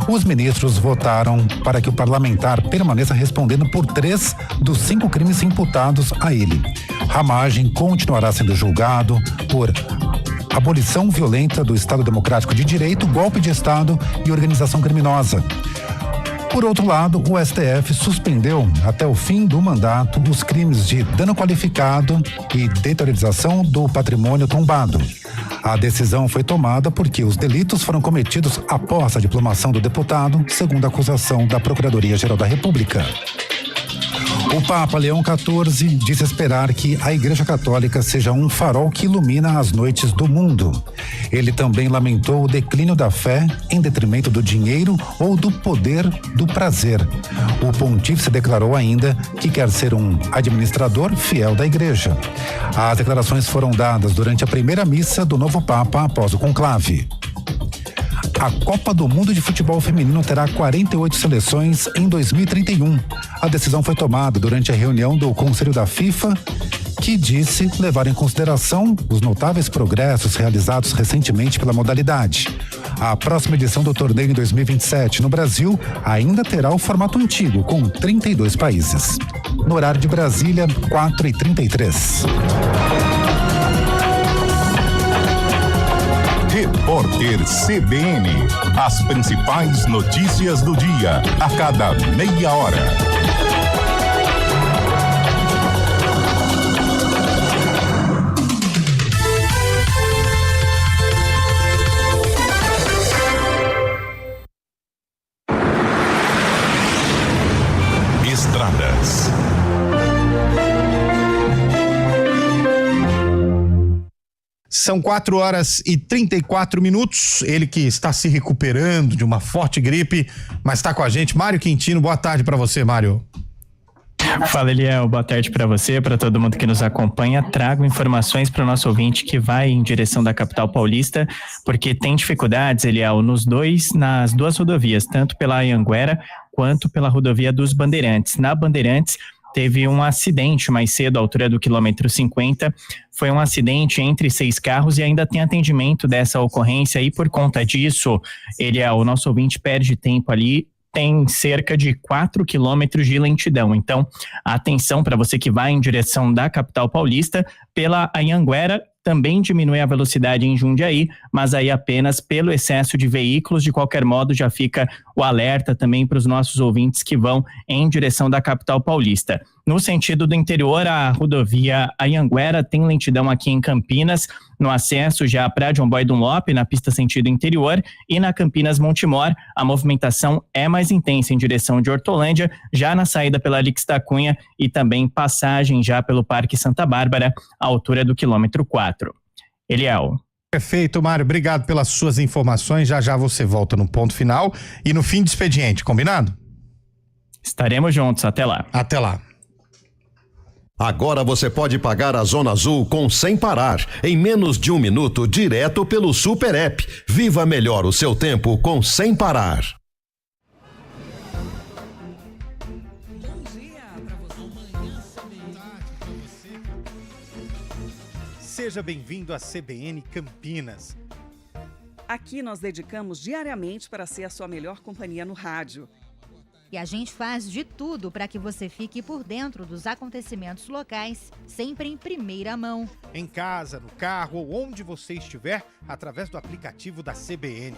Speaker 15: Os ministros votaram para que o parlamentar permaneça respondendo por 3 dos 5 crimes imputados a ele. Ramagem continuará sendo julgado por abolição violenta do Estado Democrático de Direito, golpe de Estado e organização criminosa. Por outro lado, o STF suspendeu até o fim do mandato os crimes de dano qualificado e deteriorização do patrimônio tombado. A decisão foi tomada porque os delitos foram cometidos após a diplomação do deputado, segundo a acusação da Procuradoria-Geral da República. O Papa Leão XIV disse esperar que a Igreja Católica seja um farol que ilumina as noites do mundo. Ele também lamentou o declínio da fé em detrimento do dinheiro ou do poder do prazer. O pontífice declarou ainda que quer ser um administrador fiel da Igreja. As declarações foram dadas durante a primeira missa do novo Papa após o conclave. A Copa do Mundo de Futebol Feminino terá 48 seleções em 2031. A decisão foi tomada durante a reunião do Conselho da FIFA, que disse levar em consideração os notáveis progressos realizados recentemente pela modalidade. A próxima edição do torneio em 2027 no Brasil ainda terá o formato antigo, com 32 países. No horário de Brasília, 4h33.
Speaker 1: Repórter CBN. As principais notícias do dia, a cada meia hora. Estradas.
Speaker 10: São 4h34. Ele que está se recuperando de uma forte gripe, mas está com a gente. Mário Quintino, boa tarde para você, Mário.
Speaker 16: Fala, Eliel, boa tarde para você, para todo mundo que nos acompanha. Trago informações para o nosso ouvinte que vai em direção da capital paulista, porque tem dificuldades, Eliel, nas 2 rodovias, tanto pela Anhanguera quanto pela rodovia dos Bandeirantes. Na Bandeirantes, teve um acidente mais cedo, à altura do quilômetro 50. Foi um acidente entre 6 carros e ainda tem atendimento dessa ocorrência, e por conta disso, o nosso ouvinte perde tempo ali. Tem cerca de 4 quilômetros de lentidão. Então, atenção para você que vai em direção da capital paulista. Pela Anhanguera, também diminui a velocidade em Jundiaí, mas aí apenas pelo excesso de veículos. De qualquer modo, já fica o alerta também para os nossos ouvintes que vão em direção da capital paulista. No sentido do interior, a rodovia Anhanguera tem lentidão aqui em Campinas, no acesso já para John Boy Dunlop, na pista sentido interior, e na Campinas Montemor, a movimentação é mais intensa em direção de Hortolândia, já na saída pela Alix da Cunha e também passagem já pelo Parque Santa Bárbara, à altura do quilômetro 4. Eliel.
Speaker 10: Perfeito, Mário. Obrigado pelas suas informações. Já já você volta no ponto final e no fim de expediente, combinado?
Speaker 16: Estaremos juntos. Até lá.
Speaker 10: Até lá.
Speaker 4: Agora você pode pagar a Zona Azul com Sem Parar, em menos de 1 minuto, direto pelo Super App. Viva melhor o seu tempo com Sem Parar.
Speaker 10: Seja bem-vindo à CBN Campinas.
Speaker 11: Aqui nós dedicamos diariamente para ser a sua melhor companhia no rádio.
Speaker 12: E a gente faz de tudo para que você fique por dentro dos acontecimentos locais, sempre em primeira mão.
Speaker 10: Em casa, no carro ou onde você estiver, através do aplicativo da CBN.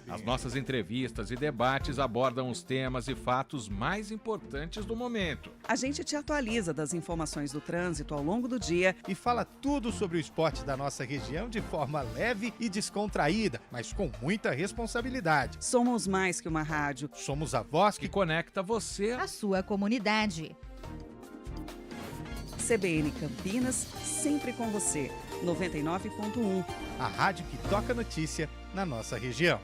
Speaker 13: As nossas entrevistas e debates abordam os temas e fatos mais importantes do momento.
Speaker 11: A gente te atualiza das informações do trânsito ao longo do dia
Speaker 10: e fala tudo sobre o esporte da nossa região de forma leve e descontraída, mas com muita responsabilidade.
Speaker 11: Somos mais que uma rádio.
Speaker 10: Somos a voz que
Speaker 13: conecta você
Speaker 12: à sua comunidade.
Speaker 11: CBN Campinas, sempre com você. 99.1.
Speaker 10: A rádio que toca notícia na nossa região.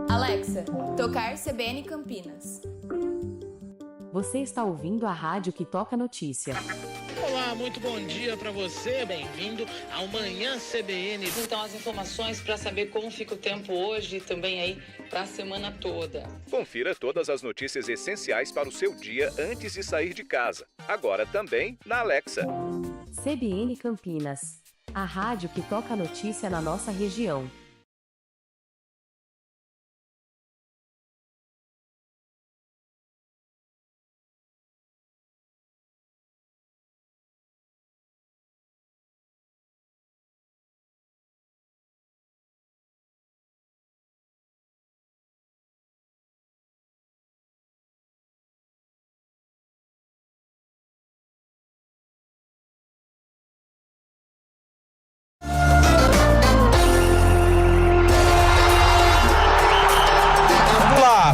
Speaker 17: Alexa, tocar CBN Campinas.
Speaker 18: Você está ouvindo a rádio que toca notícia.
Speaker 3: Olá, muito bom dia para você. Bem-vindo ao Manhã CBN.
Speaker 19: Então, as informações para saber como fica o tempo hoje e também aí para a semana toda.
Speaker 20: Confira todas as notícias essenciais para o seu dia antes de sair de casa. Agora também na Alexa.
Speaker 18: CBN Campinas, a rádio que toca notícia na nossa região.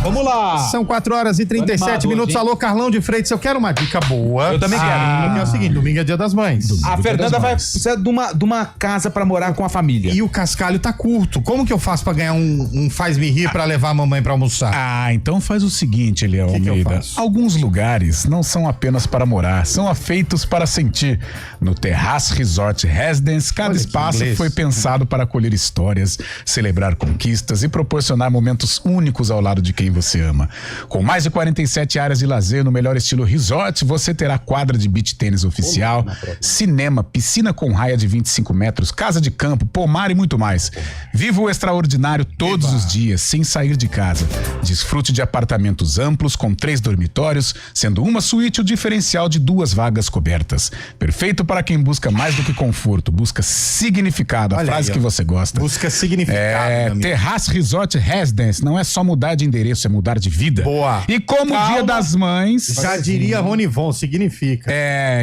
Speaker 5: Vamos lá.
Speaker 10: São 4h37. Alô, Carlão de Freitas, eu quero uma dica boa.
Speaker 5: Eu também quero.
Speaker 10: É o seguinte, domingo é dia das mães.
Speaker 5: A Fernanda vai precisar de uma casa pra morar com a família.
Speaker 10: E o cascalho tá curto. Como que eu faço pra ganhar um faz-me rir pra levar a mamãe pra almoçar?
Speaker 7: Então faz o seguinte, Eliel Almeida. Alguns lugares não são apenas para morar, são afeitos para sentir. No Terrace Resort Residence, cada espaço foi pensado para acolher histórias, celebrar conquistas e proporcionar momentos únicos ao lado de quem você ama. Com mais de 47 áreas de lazer no melhor estilo resort, você terá quadra de beach tênis oficial, cinema, piscina com raia de 25 metros, casa de campo, pomar e muito mais. Viva o extraordinário todos os dias, sem sair de casa. Desfrute de apartamentos amplos com 3 dormitórios, sendo uma suíte o diferencial de 2 vagas cobertas. Perfeito para quem busca mais do que conforto, busca significado, a frase que você gosta.
Speaker 10: Busca significado.
Speaker 7: Terrace Resort Residence, não é só mudar de endereço, é mudar de vida.
Speaker 10: Boa.
Speaker 7: E como o Dia das Mães...
Speaker 10: Já diria Ronivon, significa.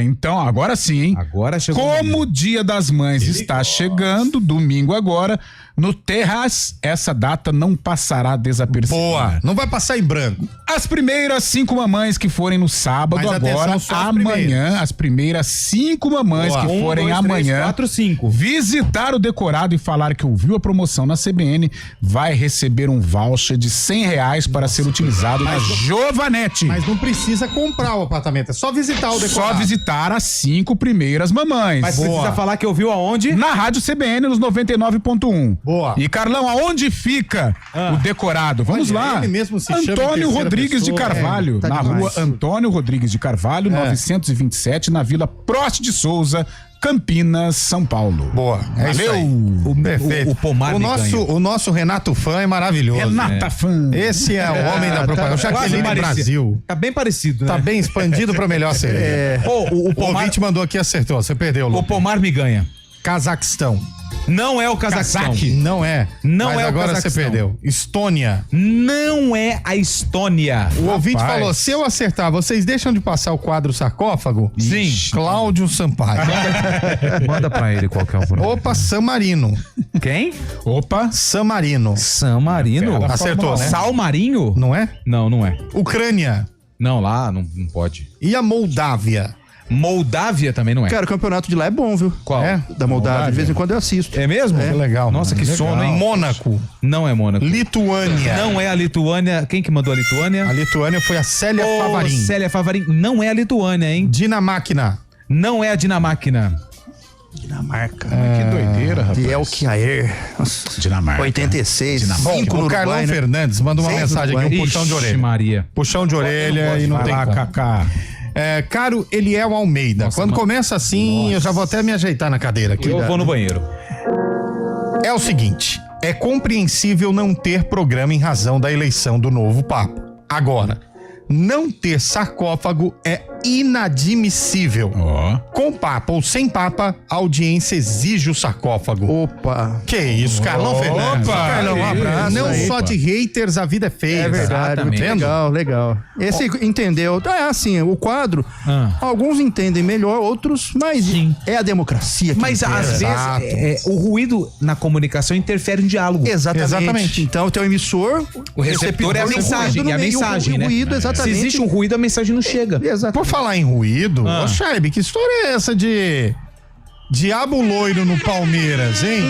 Speaker 7: Então, agora sim, hein?
Speaker 5: Agora chegou.
Speaker 7: Como o Dia das Mães está chegando, domingo agora, no Terrace, essa data não passará desapercebida.
Speaker 10: Boa. Não vai passar em branco.
Speaker 7: As primeiras 5 mamães que forem no sábado, agora, amanhã, as primeiras 5 mamães que forem amanhã,
Speaker 5: 4, 5.
Speaker 7: visitar o decorado e falar que ouviu a promoção na CBN, vai receber um voucher de R$100 para ser utilizado na Giovanetti.
Speaker 10: Mas não precisa comprar o apartamento, é só visitar o decorado.
Speaker 7: Só visitar as 5 primeiras mamães.
Speaker 5: Mas precisa falar que ouviu aonde?
Speaker 7: Na Rádio CBN, nos 99.1.
Speaker 10: Boa.
Speaker 7: E Carlão, aonde fica o decorado? Vamos lá.
Speaker 10: Ele mesmo se
Speaker 7: Antônio Rodrigues de Carvalho, na rua Antônio Rodrigues de Carvalho, 927, na Vila Prost de Souza, Campinas, São Paulo.
Speaker 10: Boa.
Speaker 7: Valeu.
Speaker 10: Perfeito.
Speaker 5: O Pomar
Speaker 10: o nosso Renato Fã é maravilhoso.
Speaker 7: Renata Fã.
Speaker 10: Esse é o homem da propaganda. O Jaqueline Brasil.
Speaker 5: Tá bem parecido, né?
Speaker 10: Tá bem expandido pra melhor ser.
Speaker 5: O
Speaker 10: Pomar... O ouvinte mandou aqui, acertou. Você perdeu, Lu.
Speaker 5: O Pomar me ganha.
Speaker 10: Cazaquistão.
Speaker 5: Não é o Cazaquistão.
Speaker 10: Não é.
Speaker 5: Não
Speaker 10: mas
Speaker 5: é o
Speaker 10: agora
Speaker 5: Cazaquistão.
Speaker 10: Você perdeu. Estônia.
Speaker 5: Não é a Estônia.
Speaker 10: O ouvinte falou, se eu acertar, vocês deixam de passar o quadro sarcófago?
Speaker 5: Sim.
Speaker 10: Cláudio Sampaio.
Speaker 5: Manda pra ele qual que é o problema.
Speaker 10: Opa, San Marino.
Speaker 5: Quem?
Speaker 10: Opa. San Marino.
Speaker 5: San Marino?
Speaker 10: Acertou, né?
Speaker 5: Sal Marinho?
Speaker 10: Não é?
Speaker 5: Não, não é.
Speaker 10: Ucrânia.
Speaker 5: Não, lá não pode.
Speaker 10: E a Moldávia?
Speaker 5: Moldávia também não é.
Speaker 6: Cara, o campeonato de lá é bom, viu?
Speaker 5: Qual?
Speaker 6: É, da Moldávia. De vez em quando eu assisto.
Speaker 5: É mesmo?
Speaker 10: Que legal.
Speaker 5: Nossa, que
Speaker 10: legal.
Speaker 5: sono, hein?
Speaker 10: Mônaco.
Speaker 5: Não é Mônaco.
Speaker 10: Lituânia.
Speaker 5: Não é a Lituânia. Quem que mandou a Lituânia?
Speaker 10: A Lituânia foi a Célia Favarin.
Speaker 5: Célia Favarin. Não é a Lituânia, hein?
Speaker 10: Dinamáquina.
Speaker 5: Não é a Dinamáquina.
Speaker 6: Dinamarca.
Speaker 7: Que doideira, rapaz.
Speaker 6: Biel Kjaer.
Speaker 7: Dinamarca.
Speaker 6: 86.
Speaker 10: Bom, o Carlão Fernandes manda uma mensagem aqui, um puxão de orelha.
Speaker 5: Maria.
Speaker 10: Puxão de orelha e não tem como.
Speaker 7: Kaká.
Speaker 10: Caro Eliel Almeida, quando começa assim, eu já vou até me ajeitar na cadeira aqui.
Speaker 5: Eu vou no banheiro.
Speaker 10: É o seguinte, é compreensível não ter programa em razão da eleição do novo Papa. Agora, não ter sarcófago é inadmissível. Com Papa ou sem Papa, a audiência exige o sarcófago.
Speaker 6: Opa!
Speaker 10: Que isso, Carlão Fernandes. Carlão, um abraço. Não só de haters, a vida é feia.
Speaker 6: É verdade. Legal. Esse entendeu. É assim, o quadro, alguns entendem melhor, outros, mas é a democracia que
Speaker 5: Mas às vezes o ruído na comunicação interfere no diálogo.
Speaker 6: Exatamente. Então tem o emissor,
Speaker 5: o receptor é a mensagem,
Speaker 6: e a mensagem,
Speaker 5: né?
Speaker 6: O ruído, exatamente.
Speaker 5: Se existe um ruído, a mensagem não chega.
Speaker 10: Por falar em ruído, ô Charbe, que história é essa de diabo loiro no Palmeiras, hein?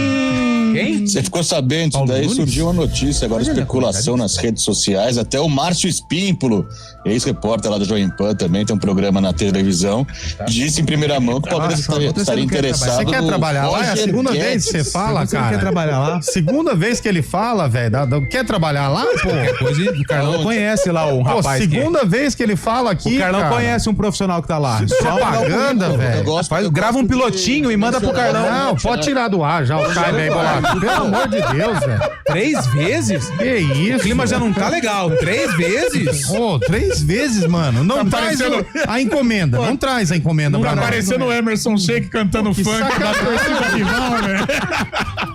Speaker 5: Quem?
Speaker 8: Você ficou sabendo disso daí? Surgiu uma notícia, agora especulação nas redes sociais, até o Márcio Espímpolo, ex-repórter lá do Jovem Pan, também tem um programa na televisão, disse em primeira mão que o Palmeiras estaria interessado.
Speaker 10: Você quer trabalhar lá? É a segunda vez que você fala, cara.
Speaker 5: Você quer trabalhar lá?
Speaker 10: Segunda vez que ele fala, velho. Quer trabalhar lá, pô?
Speaker 5: Coisa, o Carlão conhece lá um rapaz.
Speaker 10: Segunda vez que ele fala aqui.
Speaker 5: O Carlão conhece um profissional que tá lá.
Speaker 10: Propaganda, velho.
Speaker 5: Grava um pilotinho e manda pro Carlão.
Speaker 10: Não, pode tirar do ar já o Charbe aí, bolado. Pelo amor de Deus, velho.
Speaker 5: 3 vezes?
Speaker 10: Que isso?
Speaker 5: O clima já não tá legal. 3 vezes?
Speaker 10: 3 vezes, mano. Não tá traz a encomenda. Não traz a encomenda pra nós.
Speaker 7: Tá parecendo o Emerson Sheik cantando funk na torcida rival, velho.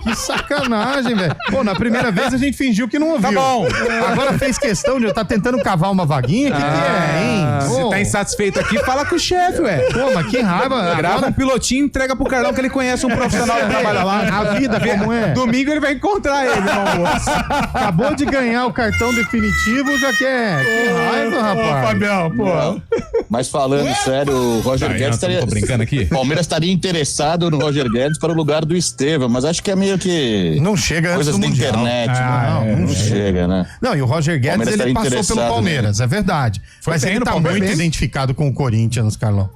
Speaker 10: Que sacanagem, velho. Pô, na primeira vez a gente fingiu que não ouviu.
Speaker 5: Tá bom.
Speaker 10: Agora fez questão de tá tentando cavar uma vaguinha. Que é, hein?
Speaker 5: Se tá insatisfeito aqui, fala com o chefe, ué.
Speaker 10: Pô, mas que raiva.
Speaker 5: Grava um pilotinho, entrega pro Carlão que ele conhece um profissional que trabalha lá.
Speaker 10: A vida como é.
Speaker 5: Domingo ele vai encontrar ele no almoço.
Speaker 10: Acabou de ganhar o cartão definitivo, já quer. Que raiva, rapaz.
Speaker 7: Fabião, pô.
Speaker 8: Mas falando sério, o Roger Guedes estaria.
Speaker 5: Tô brincando aqui.
Speaker 8: Palmeiras estaria interessado no Roger Guedes para o lugar do Estevão, mas acho que é meio que.
Speaker 10: Não chega
Speaker 8: coisas da internet.
Speaker 10: Não
Speaker 8: chega, né?
Speaker 10: Não, e o Roger Guedes ele passou pelo Palmeiras, é verdade. Mas ele tá muito identificado com o Corinthians, Carlão.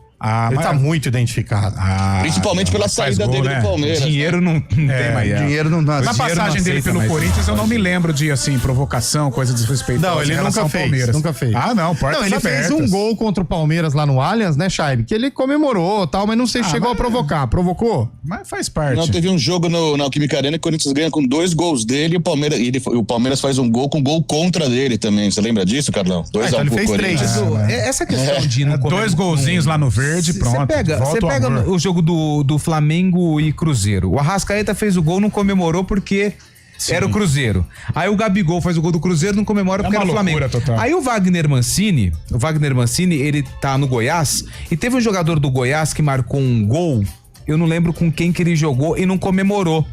Speaker 10: Ele tá muito identificado.
Speaker 8: Principalmente pela saída dele do Palmeiras.
Speaker 5: Dinheiro não tem mais.
Speaker 6: Dinheiro não dá.
Speaker 7: Na passagem dele pelo Corinthians, eu não me lembro de, assim, provocação, coisa desrespeitosa.
Speaker 10: Não, ele nunca fez. Nunca fez.
Speaker 7: Não, portas
Speaker 10: ele
Speaker 7: abertas.
Speaker 10: fez um gol contra o Palmeiras lá no Allianz, né, Chaib? Que ele comemorou e tal, mas não sei se chegou a provocar. Provocou?
Speaker 7: Mas faz parte.
Speaker 8: Não, teve um jogo na Neoquímica Arena que o Corinthians ganha com 2 gols dele e o Palmeiras faz um gol com gol contra dele também. Você lembra disso, Carlão? 2-1
Speaker 10: então ele
Speaker 8: pro
Speaker 10: fez
Speaker 8: Corinthians.
Speaker 10: 3.
Speaker 5: Essa questão de não comer
Speaker 7: 2 golzinhos lá no verde, pronto.
Speaker 5: Você pega o jogo do Flamengo e Cruzeiro. O Arrascaeta fez o gol, não comemorou porque era o Cruzeiro. Aí o Gabigol faz o gol do Cruzeiro, não comemora porque era o Flamengo.
Speaker 7: Total.
Speaker 5: Aí o Wagner Mancini, ele tá no Goiás e teve um jogador do Goiás que marcou um gol, eu não lembro com quem que ele jogou e não comemorou.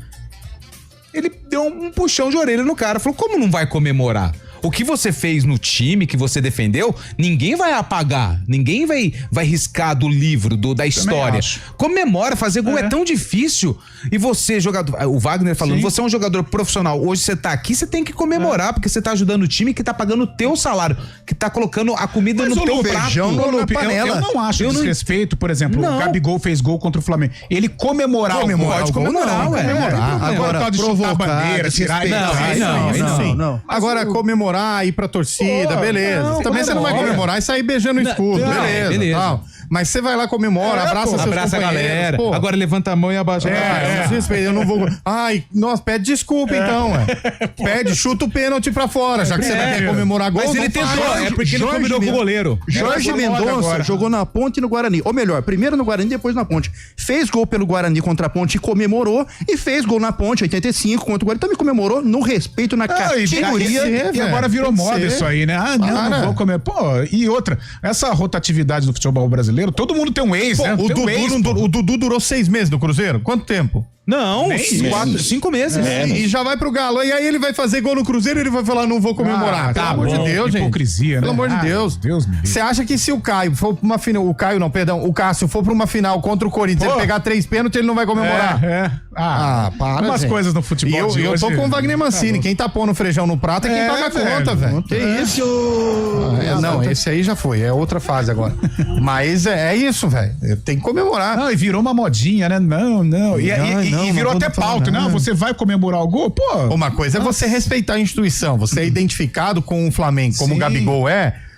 Speaker 5: Ele deu um puxão de orelha no cara, falou, como não vai comemorar? O que você fez no time, que você defendeu, ninguém vai apagar, ninguém vai riscar do livro, da história. Comemora, fazer gol é tão difícil. E você, jogador, o Wagner falando, você é um jogador profissional, hoje você tá aqui, você tem que comemorar, porque você tá ajudando o time que tá pagando o teu salário, que tá colocando a comida no teu prato.
Speaker 7: Na panela. Eu não acho desrespeito, por exemplo, o Gabigol fez gol contra o Flamengo. Ele comemorar o gol.
Speaker 5: Pode comemorar, ué.
Speaker 10: Agora
Speaker 7: pode chutar a bandeira, tirar...
Speaker 10: Não. Agora comemorar, ir pra torcida, beleza. Também você não vai comemorar e sair beijando o escudo, beleza. Tal. Mas você vai lá, comemora, abraça
Speaker 5: a galera.
Speaker 10: Pô.
Speaker 5: Agora levanta a mão e abaixa a
Speaker 10: galera. Eu não vou... Ai, nossa, pede desculpa então, Pede, chuta o pênalti pra fora, já que você vai comemorar gol.
Speaker 5: Mas ele tentou, é porque ele combinou com o goleiro.
Speaker 6: Jorge Mendonça jogou na Ponte e no Guarani. Ou melhor, primeiro no Guarani, depois na Ponte. Fez gol pelo Guarani contra a Ponte e comemorou. E fez gol na Ponte, 85, contra o Guarani. Também comemorou no respeito, na categoria.
Speaker 7: E agora virou moda isso aí, né? Não vou comer. Pô, e outra, essa rotatividade do futebol brasileiro, todo mundo tem um ex, né?
Speaker 10: O Dudu durou 6 meses no Cruzeiro? Quanto tempo?
Speaker 5: Não, 5 meses.
Speaker 10: E já vai pro Galo. E aí ele vai fazer gol no Cruzeiro e ele vai falar, não vou comemorar. Pelo amor de Deus, gente.
Speaker 7: Hipocrisia, né?
Speaker 10: Pelo amor de Deus. Você acha que se o Caio for pra uma final, o Cássio for pra uma final contra o Corinthians, ele pegar 3 pênaltis, ele não vai comemorar? Para,
Speaker 7: umas
Speaker 10: gente.
Speaker 7: coisas no futebol
Speaker 10: E eu tô com o Wagner Mancini. Quem tá pondo feijão no prato é quem paga a conta, velho.
Speaker 6: Que isso?
Speaker 10: Não, esse aí já foi. É outra fase agora. Mas é isso, velho. Tem que comemorar.
Speaker 7: Não, e virou uma modinha, né? Não. E virou até pauta. Não, você vai comemorar o gol? Pô.
Speaker 10: Uma coisa é você respeitar a instituição. Você é identificado com o Flamengo, como o Gabigol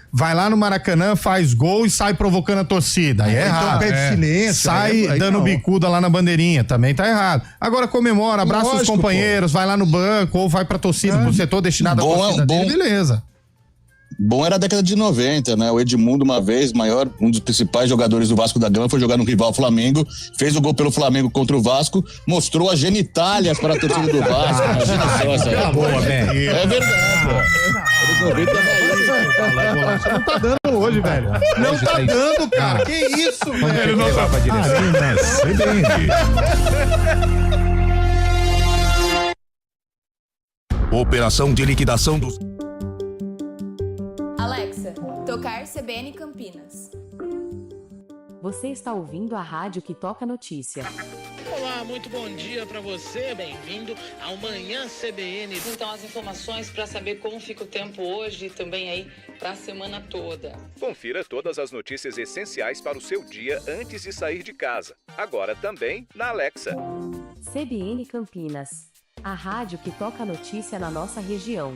Speaker 10: vai lá no Maracanã, faz gol e sai provocando a torcida. Aí é errado.
Speaker 6: Pede silêncio.
Speaker 10: Sai dando bicuda lá na bandeirinha. Também tá errado. Agora comemora, abraça os companheiros, vai lá no banco ou vai pra torcida, pro setor destinado à torcida dele, beleza.
Speaker 8: Bom era a década de 90, né? O Edmundo, uma vez, um dos principais jogadores do Vasco da Gama, foi jogar no rival Flamengo, fez o gol pelo Flamengo contra o Vasco, mostrou as genitálias para a torcida do Vasco. É verdade.
Speaker 10: Não tá dando hoje, velho. Não tá dando, cara. Que isso, velho?
Speaker 1: Arenas CBN. Operação de liquidação dos...
Speaker 17: Alexa, tocar CBN Campinas.
Speaker 18: Você está ouvindo a rádio que toca notícia.
Speaker 3: Olá, muito bom dia para você, bem-vindo ao Manhã CBN.
Speaker 19: Então, as informações para saber como fica o tempo hoje e também aí para a semana toda.
Speaker 20: Confira todas as notícias essenciais para o seu dia antes de sair de casa. Agora também na Alexa.
Speaker 18: CBN Campinas, a rádio que toca notícia na nossa região.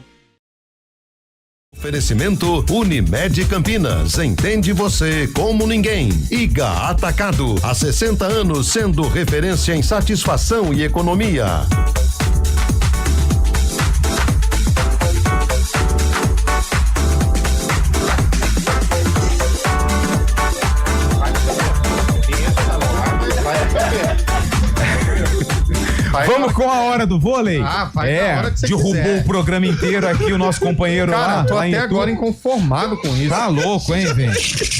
Speaker 4: Oferecimento Unimed Campinas, entende você como ninguém. Iga Atacado, há 60 anos sendo referência em satisfação e economia.
Speaker 5: Vamos com a hora do vôlei?
Speaker 10: Vai na hora que você
Speaker 5: derrubou
Speaker 10: quiser.
Speaker 5: o programa inteiro aqui, o nosso companheiro
Speaker 10: Cara,
Speaker 5: lá.
Speaker 10: tô
Speaker 5: lá
Speaker 10: até agora inconformado com isso.
Speaker 5: Tá louco, hein, velho?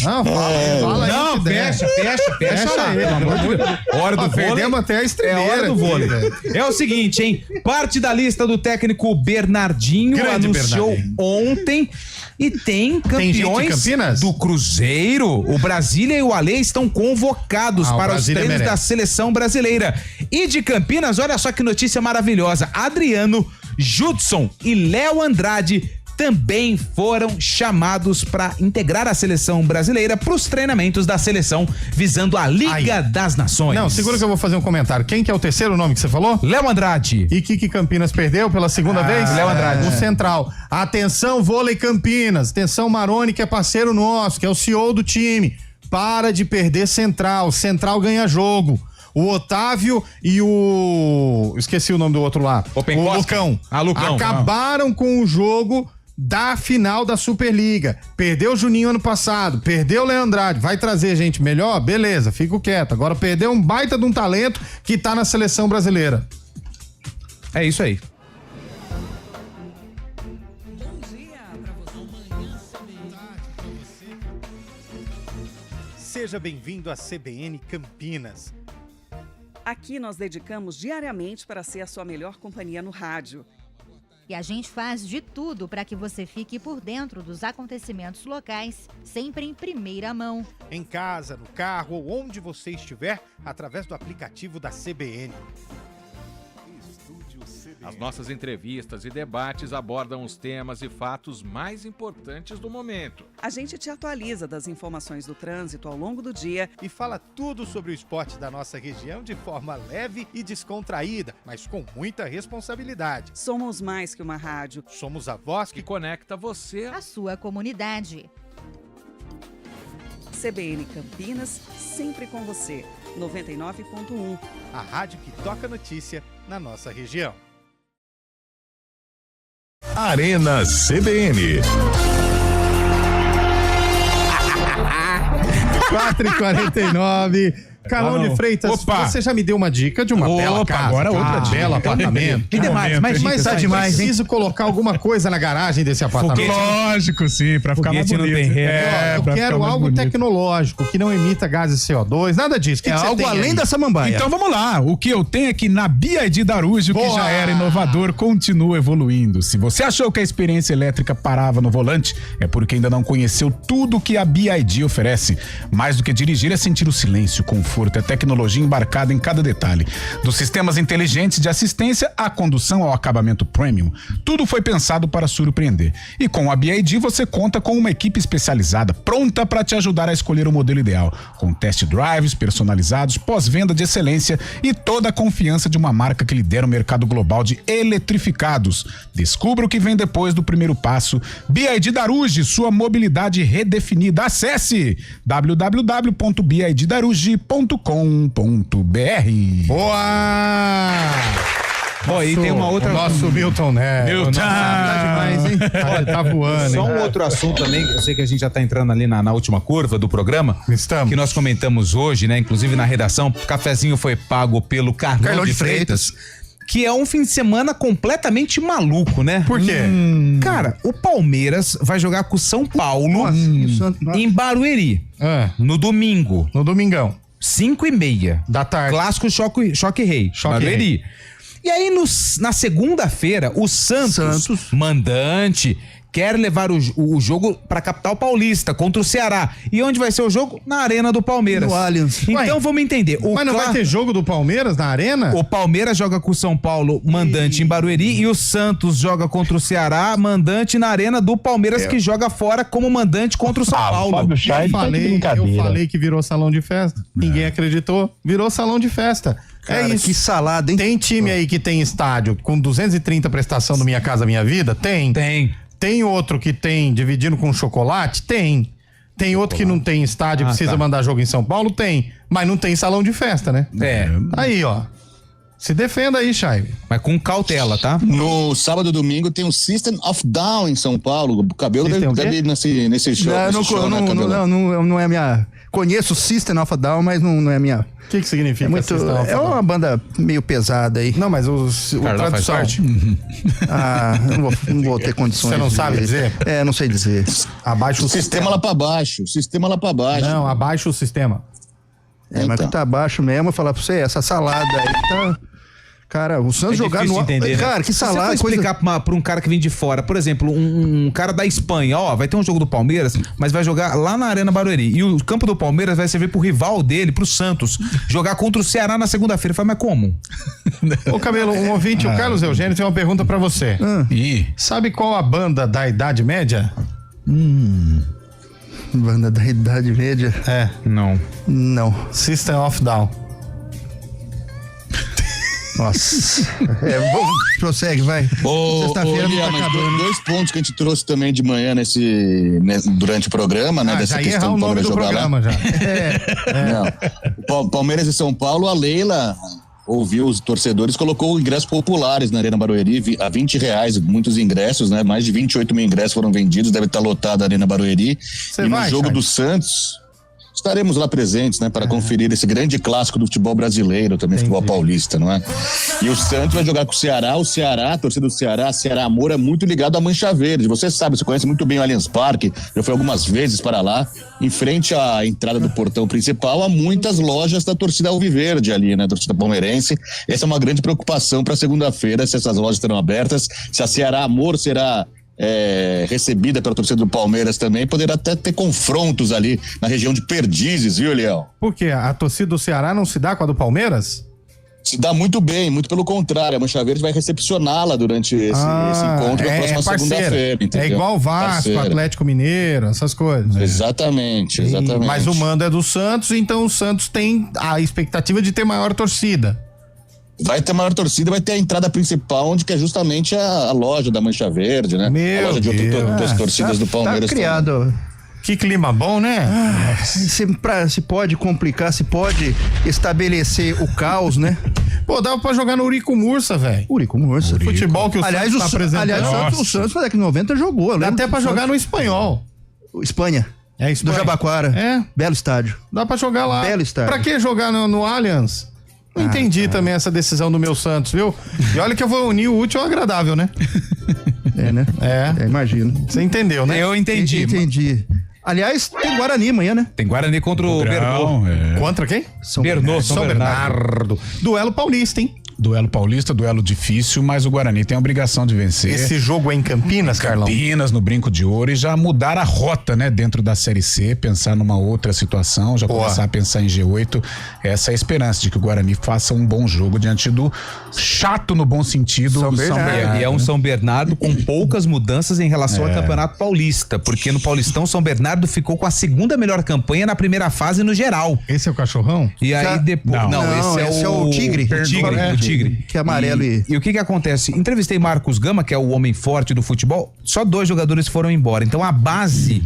Speaker 10: Não, fala aí.
Speaker 5: Não, fecha. Pelo amor de Deus. Hora do vôlei.
Speaker 10: Perdemos até a estremeira.
Speaker 5: É hora do vôlei. É o seguinte, hein? Parte da lista do técnico Bernardinho
Speaker 10: Grande
Speaker 5: anunciou
Speaker 10: Bernardinho.
Speaker 5: ontem e tem
Speaker 10: gente em
Speaker 5: campeões
Speaker 10: Campinas?
Speaker 5: do Cruzeiro. O Brasília e o Alê estão convocados
Speaker 10: o
Speaker 5: para os
Speaker 10: Brasília
Speaker 5: treinos
Speaker 10: merece.
Speaker 5: da seleção brasileira. E de Campinas, olha só que notícia maravilhosa. Adriano, Judson e Léo Andrade também foram chamados para integrar a seleção brasileira para os treinamentos da seleção visando a Liga das Nações.
Speaker 10: Não, segura que eu vou fazer um comentário. Quem que é o terceiro nome que você falou?
Speaker 5: Léo Andrade.
Speaker 10: E que Campinas perdeu pela segunda vez?
Speaker 5: Léo Andrade.
Speaker 10: O Central. Atenção, Vôlei Campinas. Atenção, Maroni, que é parceiro nosso, que é o CEO do time. Para de perder Central. Central ganha jogo. O Otávio e o... Esqueci o nome do outro lá. O Lucão.
Speaker 5: Lucão.
Speaker 10: Acabaram com o jogo da final da Superliga. Perdeu o Juninho ano passado, perdeu o Léo Andrade, vai trazer gente melhor? Beleza, fico quieto. Agora perdeu um baita de um talento que tá na seleção brasileira.
Speaker 5: É isso aí.
Speaker 10: Seja bem-vindo à CBN Campinas.
Speaker 11: Aqui nós dedicamos diariamente para ser a sua melhor companhia no rádio.
Speaker 12: E a gente faz de tudo para que você fique por dentro dos acontecimentos locais, sempre em primeira mão.
Speaker 10: Em casa, no carro ou onde você estiver, através do aplicativo da CBN.
Speaker 13: As nossas entrevistas e debates abordam os temas e fatos mais importantes do momento.
Speaker 11: A gente te atualiza das informações do trânsito ao longo do dia
Speaker 10: E fala tudo sobre o esporte da nossa região de forma leve e descontraída, mas com muita responsabilidade.
Speaker 11: Somos mais que uma rádio.
Speaker 10: Somos a voz
Speaker 13: Que conecta você
Speaker 12: A sua comunidade.
Speaker 11: CBN Campinas, sempre com você. 99.1.
Speaker 10: A rádio que toca notícia na nossa região.
Speaker 1: Arena CBN.
Speaker 10: 4h49. Carlão de Freitas, você já me deu uma dica de uma bela casa.
Speaker 7: Agora outra dica.
Speaker 10: Belo apartamento.
Speaker 5: Que demais,
Speaker 10: Mas tá demais, preciso colocar alguma coisa na garagem desse apartamento.
Speaker 7: Lógico, sim, pra ficar mais bonito.
Speaker 10: Eu quero algo tecnológico, que não emita gases CO2, nada disso.
Speaker 6: É algo além da samambaia.
Speaker 7: Então vamos lá, o que eu tenho é que na BYD da Arujo, que já era inovador, continua evoluindo. Se você achou que a experiência elétrica parava no volante, é porque ainda não conheceu tudo que a BYD oferece. Mais do que dirigir é sentir o silêncio, conforto, a tecnologia embarcada em cada detalhe. Dos sistemas inteligentes de assistência à condução ao acabamento premium, tudo foi pensado para surpreender. E com a BYD você conta com uma equipe especializada, pronta para te ajudar a escolher o modelo ideal, com test drives personalizados, pós-venda de excelência e toda a confiança de uma marca que lidera o mercado global de eletrificados. Descubra o que vem depois do primeiro passo. BYD Daruge, sua mobilidade redefinida. Acesse www.byddaruge.com.br.
Speaker 10: Boa!
Speaker 5: E tem uma outra.
Speaker 10: O nosso Milton, né?
Speaker 5: Milton.
Speaker 10: Demais, hein? Tá voando.
Speaker 5: Só um outro assunto também, eu sei que a gente já tá entrando ali na última curva do programa.
Speaker 10: Estamos.
Speaker 5: Que nós comentamos hoje, né? Inclusive na redação, o cafezinho foi pago pelo Carlão de Freitas. Que é um fim de semana completamente maluco, né?
Speaker 10: Por quê?
Speaker 5: Cara, o Palmeiras vai jogar com o São Paulo em Barueri. No domingo.
Speaker 10: No domingão.
Speaker 5: 5:30
Speaker 10: da tarde.
Speaker 5: Clássico Choque Rei. Barueri. E aí, na segunda-feira, o Santos, mandante, quer levar o jogo pra capital paulista, contra o Ceará. E onde vai ser o jogo? Na Arena do Palmeiras.
Speaker 6: No Allianz.
Speaker 5: Então vamos entender.
Speaker 10: Mas não vai ter jogo do Palmeiras na Arena?
Speaker 5: O Palmeiras joga com o São Paulo, mandante em Barueri, e o Santos joga contra o Ceará, mandante na Arena do Palmeiras, que joga fora como mandante contra o São Paulo.
Speaker 10: Fábio Chay, eu falei que virou salão de festa. Ninguém acreditou. Virou salão de festa.
Speaker 6: Cara,
Speaker 10: é isso.
Speaker 6: Que salada, hein?
Speaker 10: Tem time aí que tem estádio com 230 prestação do Minha Casa Minha Vida? Tem. Tem outro que tem dividindo com chocolate? Tem. Tem outro que não tem estádio e precisa mandar jogo em São Paulo? Tem. Mas não tem salão de festa, né? Aí, ó. Se defenda aí, Chay.
Speaker 5: Mas com cautela, tá?
Speaker 8: No sábado e domingo tem o System of Down em São Paulo. O Cabelo deve ir nesse show.
Speaker 6: Não é a minha... Conheço o System of a Down, mas não é a minha...
Speaker 10: O que significa
Speaker 6: é uma banda meio pesada aí.
Speaker 10: Não, mas o tradução...
Speaker 6: Não vou ter condições.
Speaker 10: Você não sabe dizer?
Speaker 6: Não sei dizer.
Speaker 8: Abaixa o sistema lá pra baixo. Sistema lá pra baixo.
Speaker 10: Não, abaixa o sistema.
Speaker 6: Mas que tá abaixo mesmo, eu falar pra você, essa salada aí tá... Cara, o Santos jogar no...
Speaker 5: entender,
Speaker 6: cara,
Speaker 5: né?
Speaker 6: que salada...
Speaker 5: Se você for explicar pra um cara que vem de fora, por exemplo, um cara da Espanha, vai ter um jogo do Palmeiras, mas vai jogar lá na Arena Barueri. E o campo do Palmeiras vai servir pro rival dele, pro Santos, jogar contra o Ceará na segunda-feira. Fala, mas como?
Speaker 10: Ô, Cabelo, um ouvinte, o Carlos Eugênio tem uma pergunta pra você. Sabe qual a banda da Idade Média?
Speaker 6: Banda da Idade Média?
Speaker 5: Não.
Speaker 10: System of Down.
Speaker 6: Nossa. Prossegue, vai.
Speaker 8: Sexta-feira não tá acabando. Dois pontos que a gente trouxe também de manhã durante o programa, né? Dessa questão do Palmeiras jogar lá. Não. Palmeiras e São Paulo, a Leila ouviu os torcedores, colocou ingressos populares na Arena Barueri a R$20, muitos ingressos, né? Mais de 28 mil ingressos foram vendidos, deve estar lotada a Arena Barueri. No jogo do Santos, estaremos lá presentes, né, para conferir esse grande clássico do futebol brasileiro, também futebol paulista, não é? E o Santos vai jogar com o Ceará, a torcida do Ceará Amor é muito ligado à Mancha Verde. Você sabe, você conhece muito bem o Allianz Parque, eu fui algumas vezes para lá, em frente à entrada do portão principal, há muitas lojas da torcida alviverde ali, né, torcida palmeirense. Essa é uma grande preocupação para segunda-feira, se essas lojas estarão abertas, se a Ceará Amor será recebida pela torcida do Palmeiras também, poderá até ter confrontos ali na região de Perdizes, viu, Léo?
Speaker 10: Por quê? A torcida do Ceará não se dá com a do Palmeiras?
Speaker 8: Se dá muito bem, muito pelo contrário. A Mancha Verde vai recepcioná-la durante esse encontro na próxima segunda-feira.
Speaker 10: É igual o Vasco, Atlético Mineiro, essas coisas.
Speaker 8: Exatamente.
Speaker 10: Mas o mando é do Santos, então o Santos tem a expectativa de ter maior torcida.
Speaker 8: Vai ter maior torcida, vai ter a entrada principal, onde que é justamente a loja da Mancha Verde, né? A loja de outras torcidas do Palmeiras.
Speaker 6: Tá criado.
Speaker 8: Também.
Speaker 10: Que clima bom, né?
Speaker 6: Se pode complicar, se pode estabelecer o caos, né?
Speaker 10: Pô, dava pra jogar no Urico Mursa, velho.
Speaker 6: Urico Mursa.
Speaker 10: Futebol que o Santos tá apresentando.
Speaker 6: Aliás, o Santos na década de 90 jogou.
Speaker 10: Dá até pra jogar no Espanhol.
Speaker 6: Espanha.
Speaker 10: É isso
Speaker 6: do Jabaquara.
Speaker 10: É.
Speaker 6: Belo estádio.
Speaker 10: Dá pra jogar lá.
Speaker 6: Belo estádio.
Speaker 10: Pra que jogar no Allianz? Não entendi também essa decisão do meu Santos, viu? E olha que eu vou unir o útil ao agradável, né?
Speaker 6: É, né? Imagino.
Speaker 10: Você entendeu, né?
Speaker 5: Eu entendi.
Speaker 6: Entendi. Aliás, tem Guarani amanhã, né?
Speaker 5: Tem Guarani contra o Bernô.
Speaker 10: Contra quem?
Speaker 5: São
Speaker 10: Bernardo. Duelo paulista, hein?
Speaker 7: Duelo paulista, duelo difícil, mas o Guarani tem a obrigação de vencer.
Speaker 10: Esse jogo é em Campinas, Carlão?
Speaker 7: Campinas, no Brinco de Ouro, e já mudar a rota, né, dentro da Série C, pensar numa outra situação, já começar a pensar em G8. Essa é a esperança de que o Guarani faça um bom jogo diante do chato, no bom sentido, São Bernardo.
Speaker 5: E é um São Bernardo com poucas mudanças em relação ao Campeonato Paulista, porque no Paulistão São Bernardo ficou com a segunda melhor campanha na primeira fase no geral.
Speaker 10: Esse é o cachorrão?
Speaker 5: E aí depois...
Speaker 6: Não, esse é o Tigre.
Speaker 5: O Tigre.
Speaker 6: Que é amarelo
Speaker 5: e o que acontece? Entrevistei Marcos Gama, que é o homem forte do futebol, só 2 jogadores foram embora. Então a base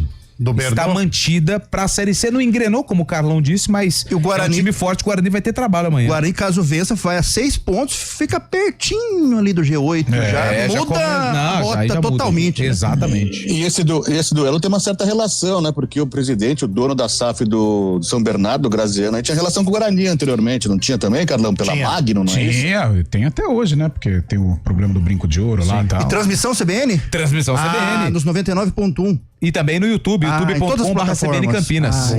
Speaker 5: está mantida pra Série C. Não engrenou, como o Carlão disse, mas
Speaker 6: o Guarani,
Speaker 5: é um time forte. O Guarani vai ter trabalho amanhã.
Speaker 6: O Guarani, caso vença, vai a 6 pontos, fica pertinho ali do G8. Muda a rota totalmente.
Speaker 5: Né? Exatamente.
Speaker 8: E esse duelo tem uma certa relação, né? Porque o presidente, o dono da SAF do São Bernardo, o Graziano, tinha relação com o Guarani anteriormente, não tinha também, Carlão? Pela Magno, não é isso?
Speaker 7: Tem até hoje, né? Porque tem o programa do Brinco de Ouro lá e tal.
Speaker 6: E transmissão CBN?
Speaker 5: Transmissão CBN.
Speaker 6: Nos 99.1.
Speaker 5: E também no YouTube, youtube.com/CBN Campinas.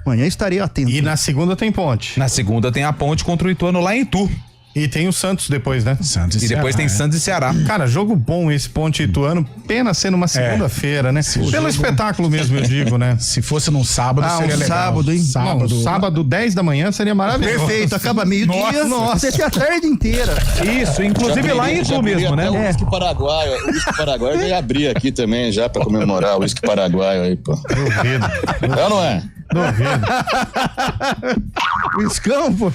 Speaker 6: Amanhã estarei atento.
Speaker 10: E na segunda tem ponte.
Speaker 5: Na segunda tem a ponte contra o Ituano lá em Itu.
Speaker 10: E tem o Santos depois, né?
Speaker 5: E depois tem Santos e Ceará.
Speaker 10: Cara, jogo bom esse Ponte Ituano. Pena ser numa segunda-feira, né? Pelo espetáculo mesmo, eu digo, né?
Speaker 7: Se fosse num sábado, seria legal.
Speaker 6: Sábado, hein?
Speaker 10: Sábado, 10 da manhã, seria maravilhoso.
Speaker 6: Perfeito, acaba meio-dia. Nossa, esse é a tarde inteira.
Speaker 5: Isso, inclusive lá em Itu mesmo, né?
Speaker 8: O uísque paraguaio. O uísque paraguaio eu já abri aqui também, já pra comemorar o uísque paraguaio aí, pô.
Speaker 10: Duvido.
Speaker 8: É ou não é?
Speaker 6: O escampo.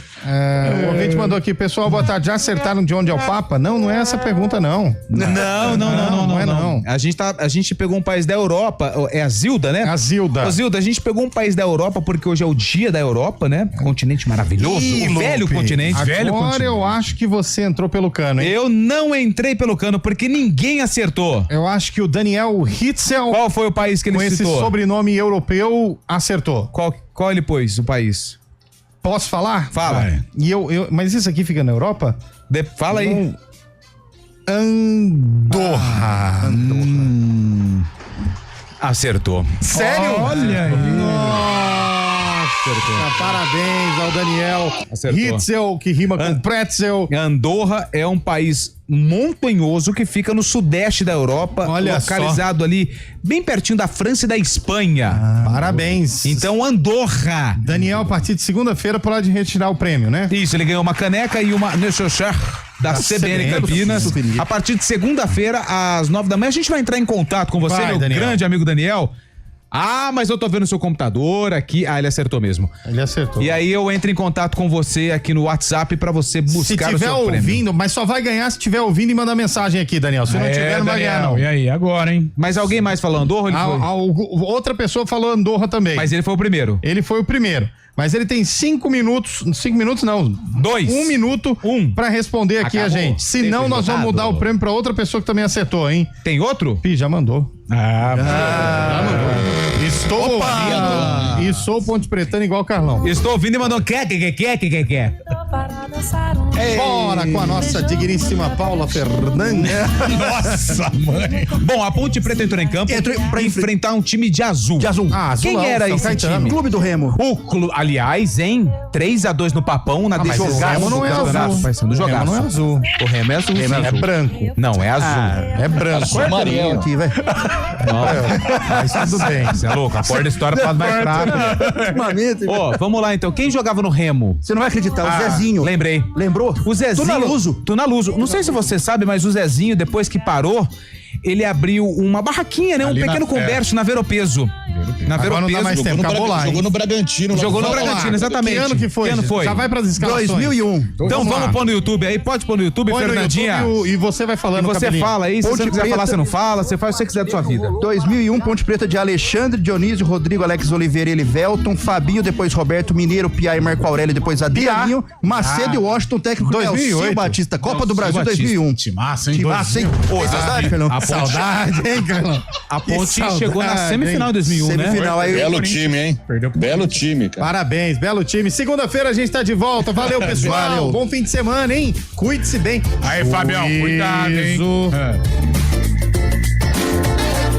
Speaker 10: O ouvinte mandou aqui, pessoal, boa tarde. Já acertaram de onde é o Papa? Não é essa a pergunta, não.
Speaker 5: Não. A gente pegou um país da Europa, é a Zilda, né?
Speaker 10: A Zilda.
Speaker 5: Ô, Zilda, a gente pegou um país da Europa porque hoje é o dia da Europa, né? Continente maravilhoso. O velho continente.
Speaker 10: Agora eu acho que você entrou pelo cano, hein?
Speaker 5: Eu não entrei pelo cano porque ninguém acertou.
Speaker 10: Eu acho que o Daniel Hitzel.
Speaker 5: Qual foi o país que ele citou?
Speaker 10: Com esse sobrenome europeu, acertou.
Speaker 5: Qual ele pôs, o país?
Speaker 10: Posso falar?
Speaker 5: Fala.
Speaker 10: Mas isso aqui fica na Europa?
Speaker 5: Fala aí.
Speaker 10: Andorra.
Speaker 5: Acertou.
Speaker 10: Sério?
Speaker 5: Olha aí.
Speaker 10: Acertou. Parabéns ao Daniel Hitzel, que rima com pretzel.
Speaker 5: Andorra é um país montanhoso que fica no sudeste da Europa, localizado ali bem pertinho da França e da Espanha.
Speaker 10: Parabéns.
Speaker 5: Então Andorra.
Speaker 10: Daniel, a partir de segunda-feira pode retirar o prêmio, né?
Speaker 5: Isso, ele ganhou uma caneca e uma da CBN Campinas. A partir de segunda-feira, às 9 da manhã, a gente vai entrar em contato com você, meu grande amigo Daniel. Mas eu tô vendo o seu computador aqui. Ele acertou mesmo.
Speaker 10: Ele acertou.
Speaker 5: E aí eu entro em contato com você aqui no WhatsApp pra você buscar o seu prêmio.
Speaker 10: Se tiver ouvindo, mas só vai ganhar se tiver ouvindo e mandar mensagem aqui, Daniel. Se não tiver, não vai ganhar, não.
Speaker 7: E aí, agora, hein?
Speaker 5: Mas alguém mais falou Andorra?
Speaker 10: Outra pessoa falou Andorra também.
Speaker 5: Mas ele foi o primeiro.
Speaker 10: Ele foi o primeiro. Mas ele tem 5 minutos. 5 minutos não.
Speaker 5: 2.
Speaker 10: 1 minuto pra responder aqui a gente. Senão nós vamos mudar o prêmio pra outra pessoa que também acertou, hein?
Speaker 5: Tem outro?
Speaker 10: Já mandou. Já mandou. Estou ouvindo. E sou Ponte Pretano igual o Carlão.
Speaker 5: Estou ouvindo e mandou quer.
Speaker 10: Bora com a nossa digníssima Paula Fernandes.
Speaker 7: Nossa, mãe.
Speaker 5: Bom, a Ponte Preta entrou em campo pra enfrentar um time de azul. Quem era esse time?
Speaker 6: Clube do Remo.
Speaker 5: Aliás, hein? 3-2 no Papão, na decisão.
Speaker 10: O Remo não é azul.
Speaker 5: O Remo não é azul. O Remo é azul.
Speaker 10: É branco.
Speaker 5: Não, é azul.
Speaker 10: É branco.
Speaker 8: É amarelo.
Speaker 6: Aqui, vai.
Speaker 10: Mas tudo bem.
Speaker 5: Você é louco? A porta da história faz mais fraco. Vamos lá então. Quem jogava no Remo?
Speaker 6: Você não vai acreditar, o Zezinho.
Speaker 5: Lembrei.
Speaker 6: Lembrou?
Speaker 5: O Zezinho. Tunaluso. Não sei se você sabe, mas o Zezinho, depois que parou, ele abriu uma barraquinha, né? Um pequeno comércio na Veropeso. Na
Speaker 10: Veropeso. Não dá mais tempo, acabou lá.
Speaker 8: Jogou no Bragantino.
Speaker 5: Jogou no Bragantino, exatamente.
Speaker 10: Que ano que foi? Já vai pras escalações.
Speaker 6: 2001.
Speaker 5: Então vamos pôr no YouTube aí. Pode pôr no YouTube, Fernandinha.
Speaker 10: E você vai falando.
Speaker 5: E você fala aí. Se você quiser falar, você não fala. Você faz o que você quiser da sua vida.
Speaker 6: 2001, Ponte Preta de Alexandre, Dionísio, Rodrigo, Alex Oliveira, Elivelton, Fabinho, depois Roberto Mineiro, Piá e Marco Aurélio, depois Adrianinho, Macedo e Washington, técnico
Speaker 10: 2008.
Speaker 6: Batista, Copa do Brasil 2001.
Speaker 7: Timaço, hein?
Speaker 6: Saudade, Fernando?
Speaker 10: Saudade, hein, Carlão?
Speaker 5: A Ponte chegou na semifinal em 2001.
Speaker 6: semifinal,
Speaker 10: né?
Speaker 6: aí.
Speaker 8: Belo time, hein? Belo time, cara.
Speaker 10: Parabéns, belo time. Segunda-feira a gente tá de volta. Valeu, pessoal.
Speaker 6: Valeu.
Speaker 10: Bom fim de semana, hein? Cuide-se bem.
Speaker 7: Aí, Fabião, cuidado, hein?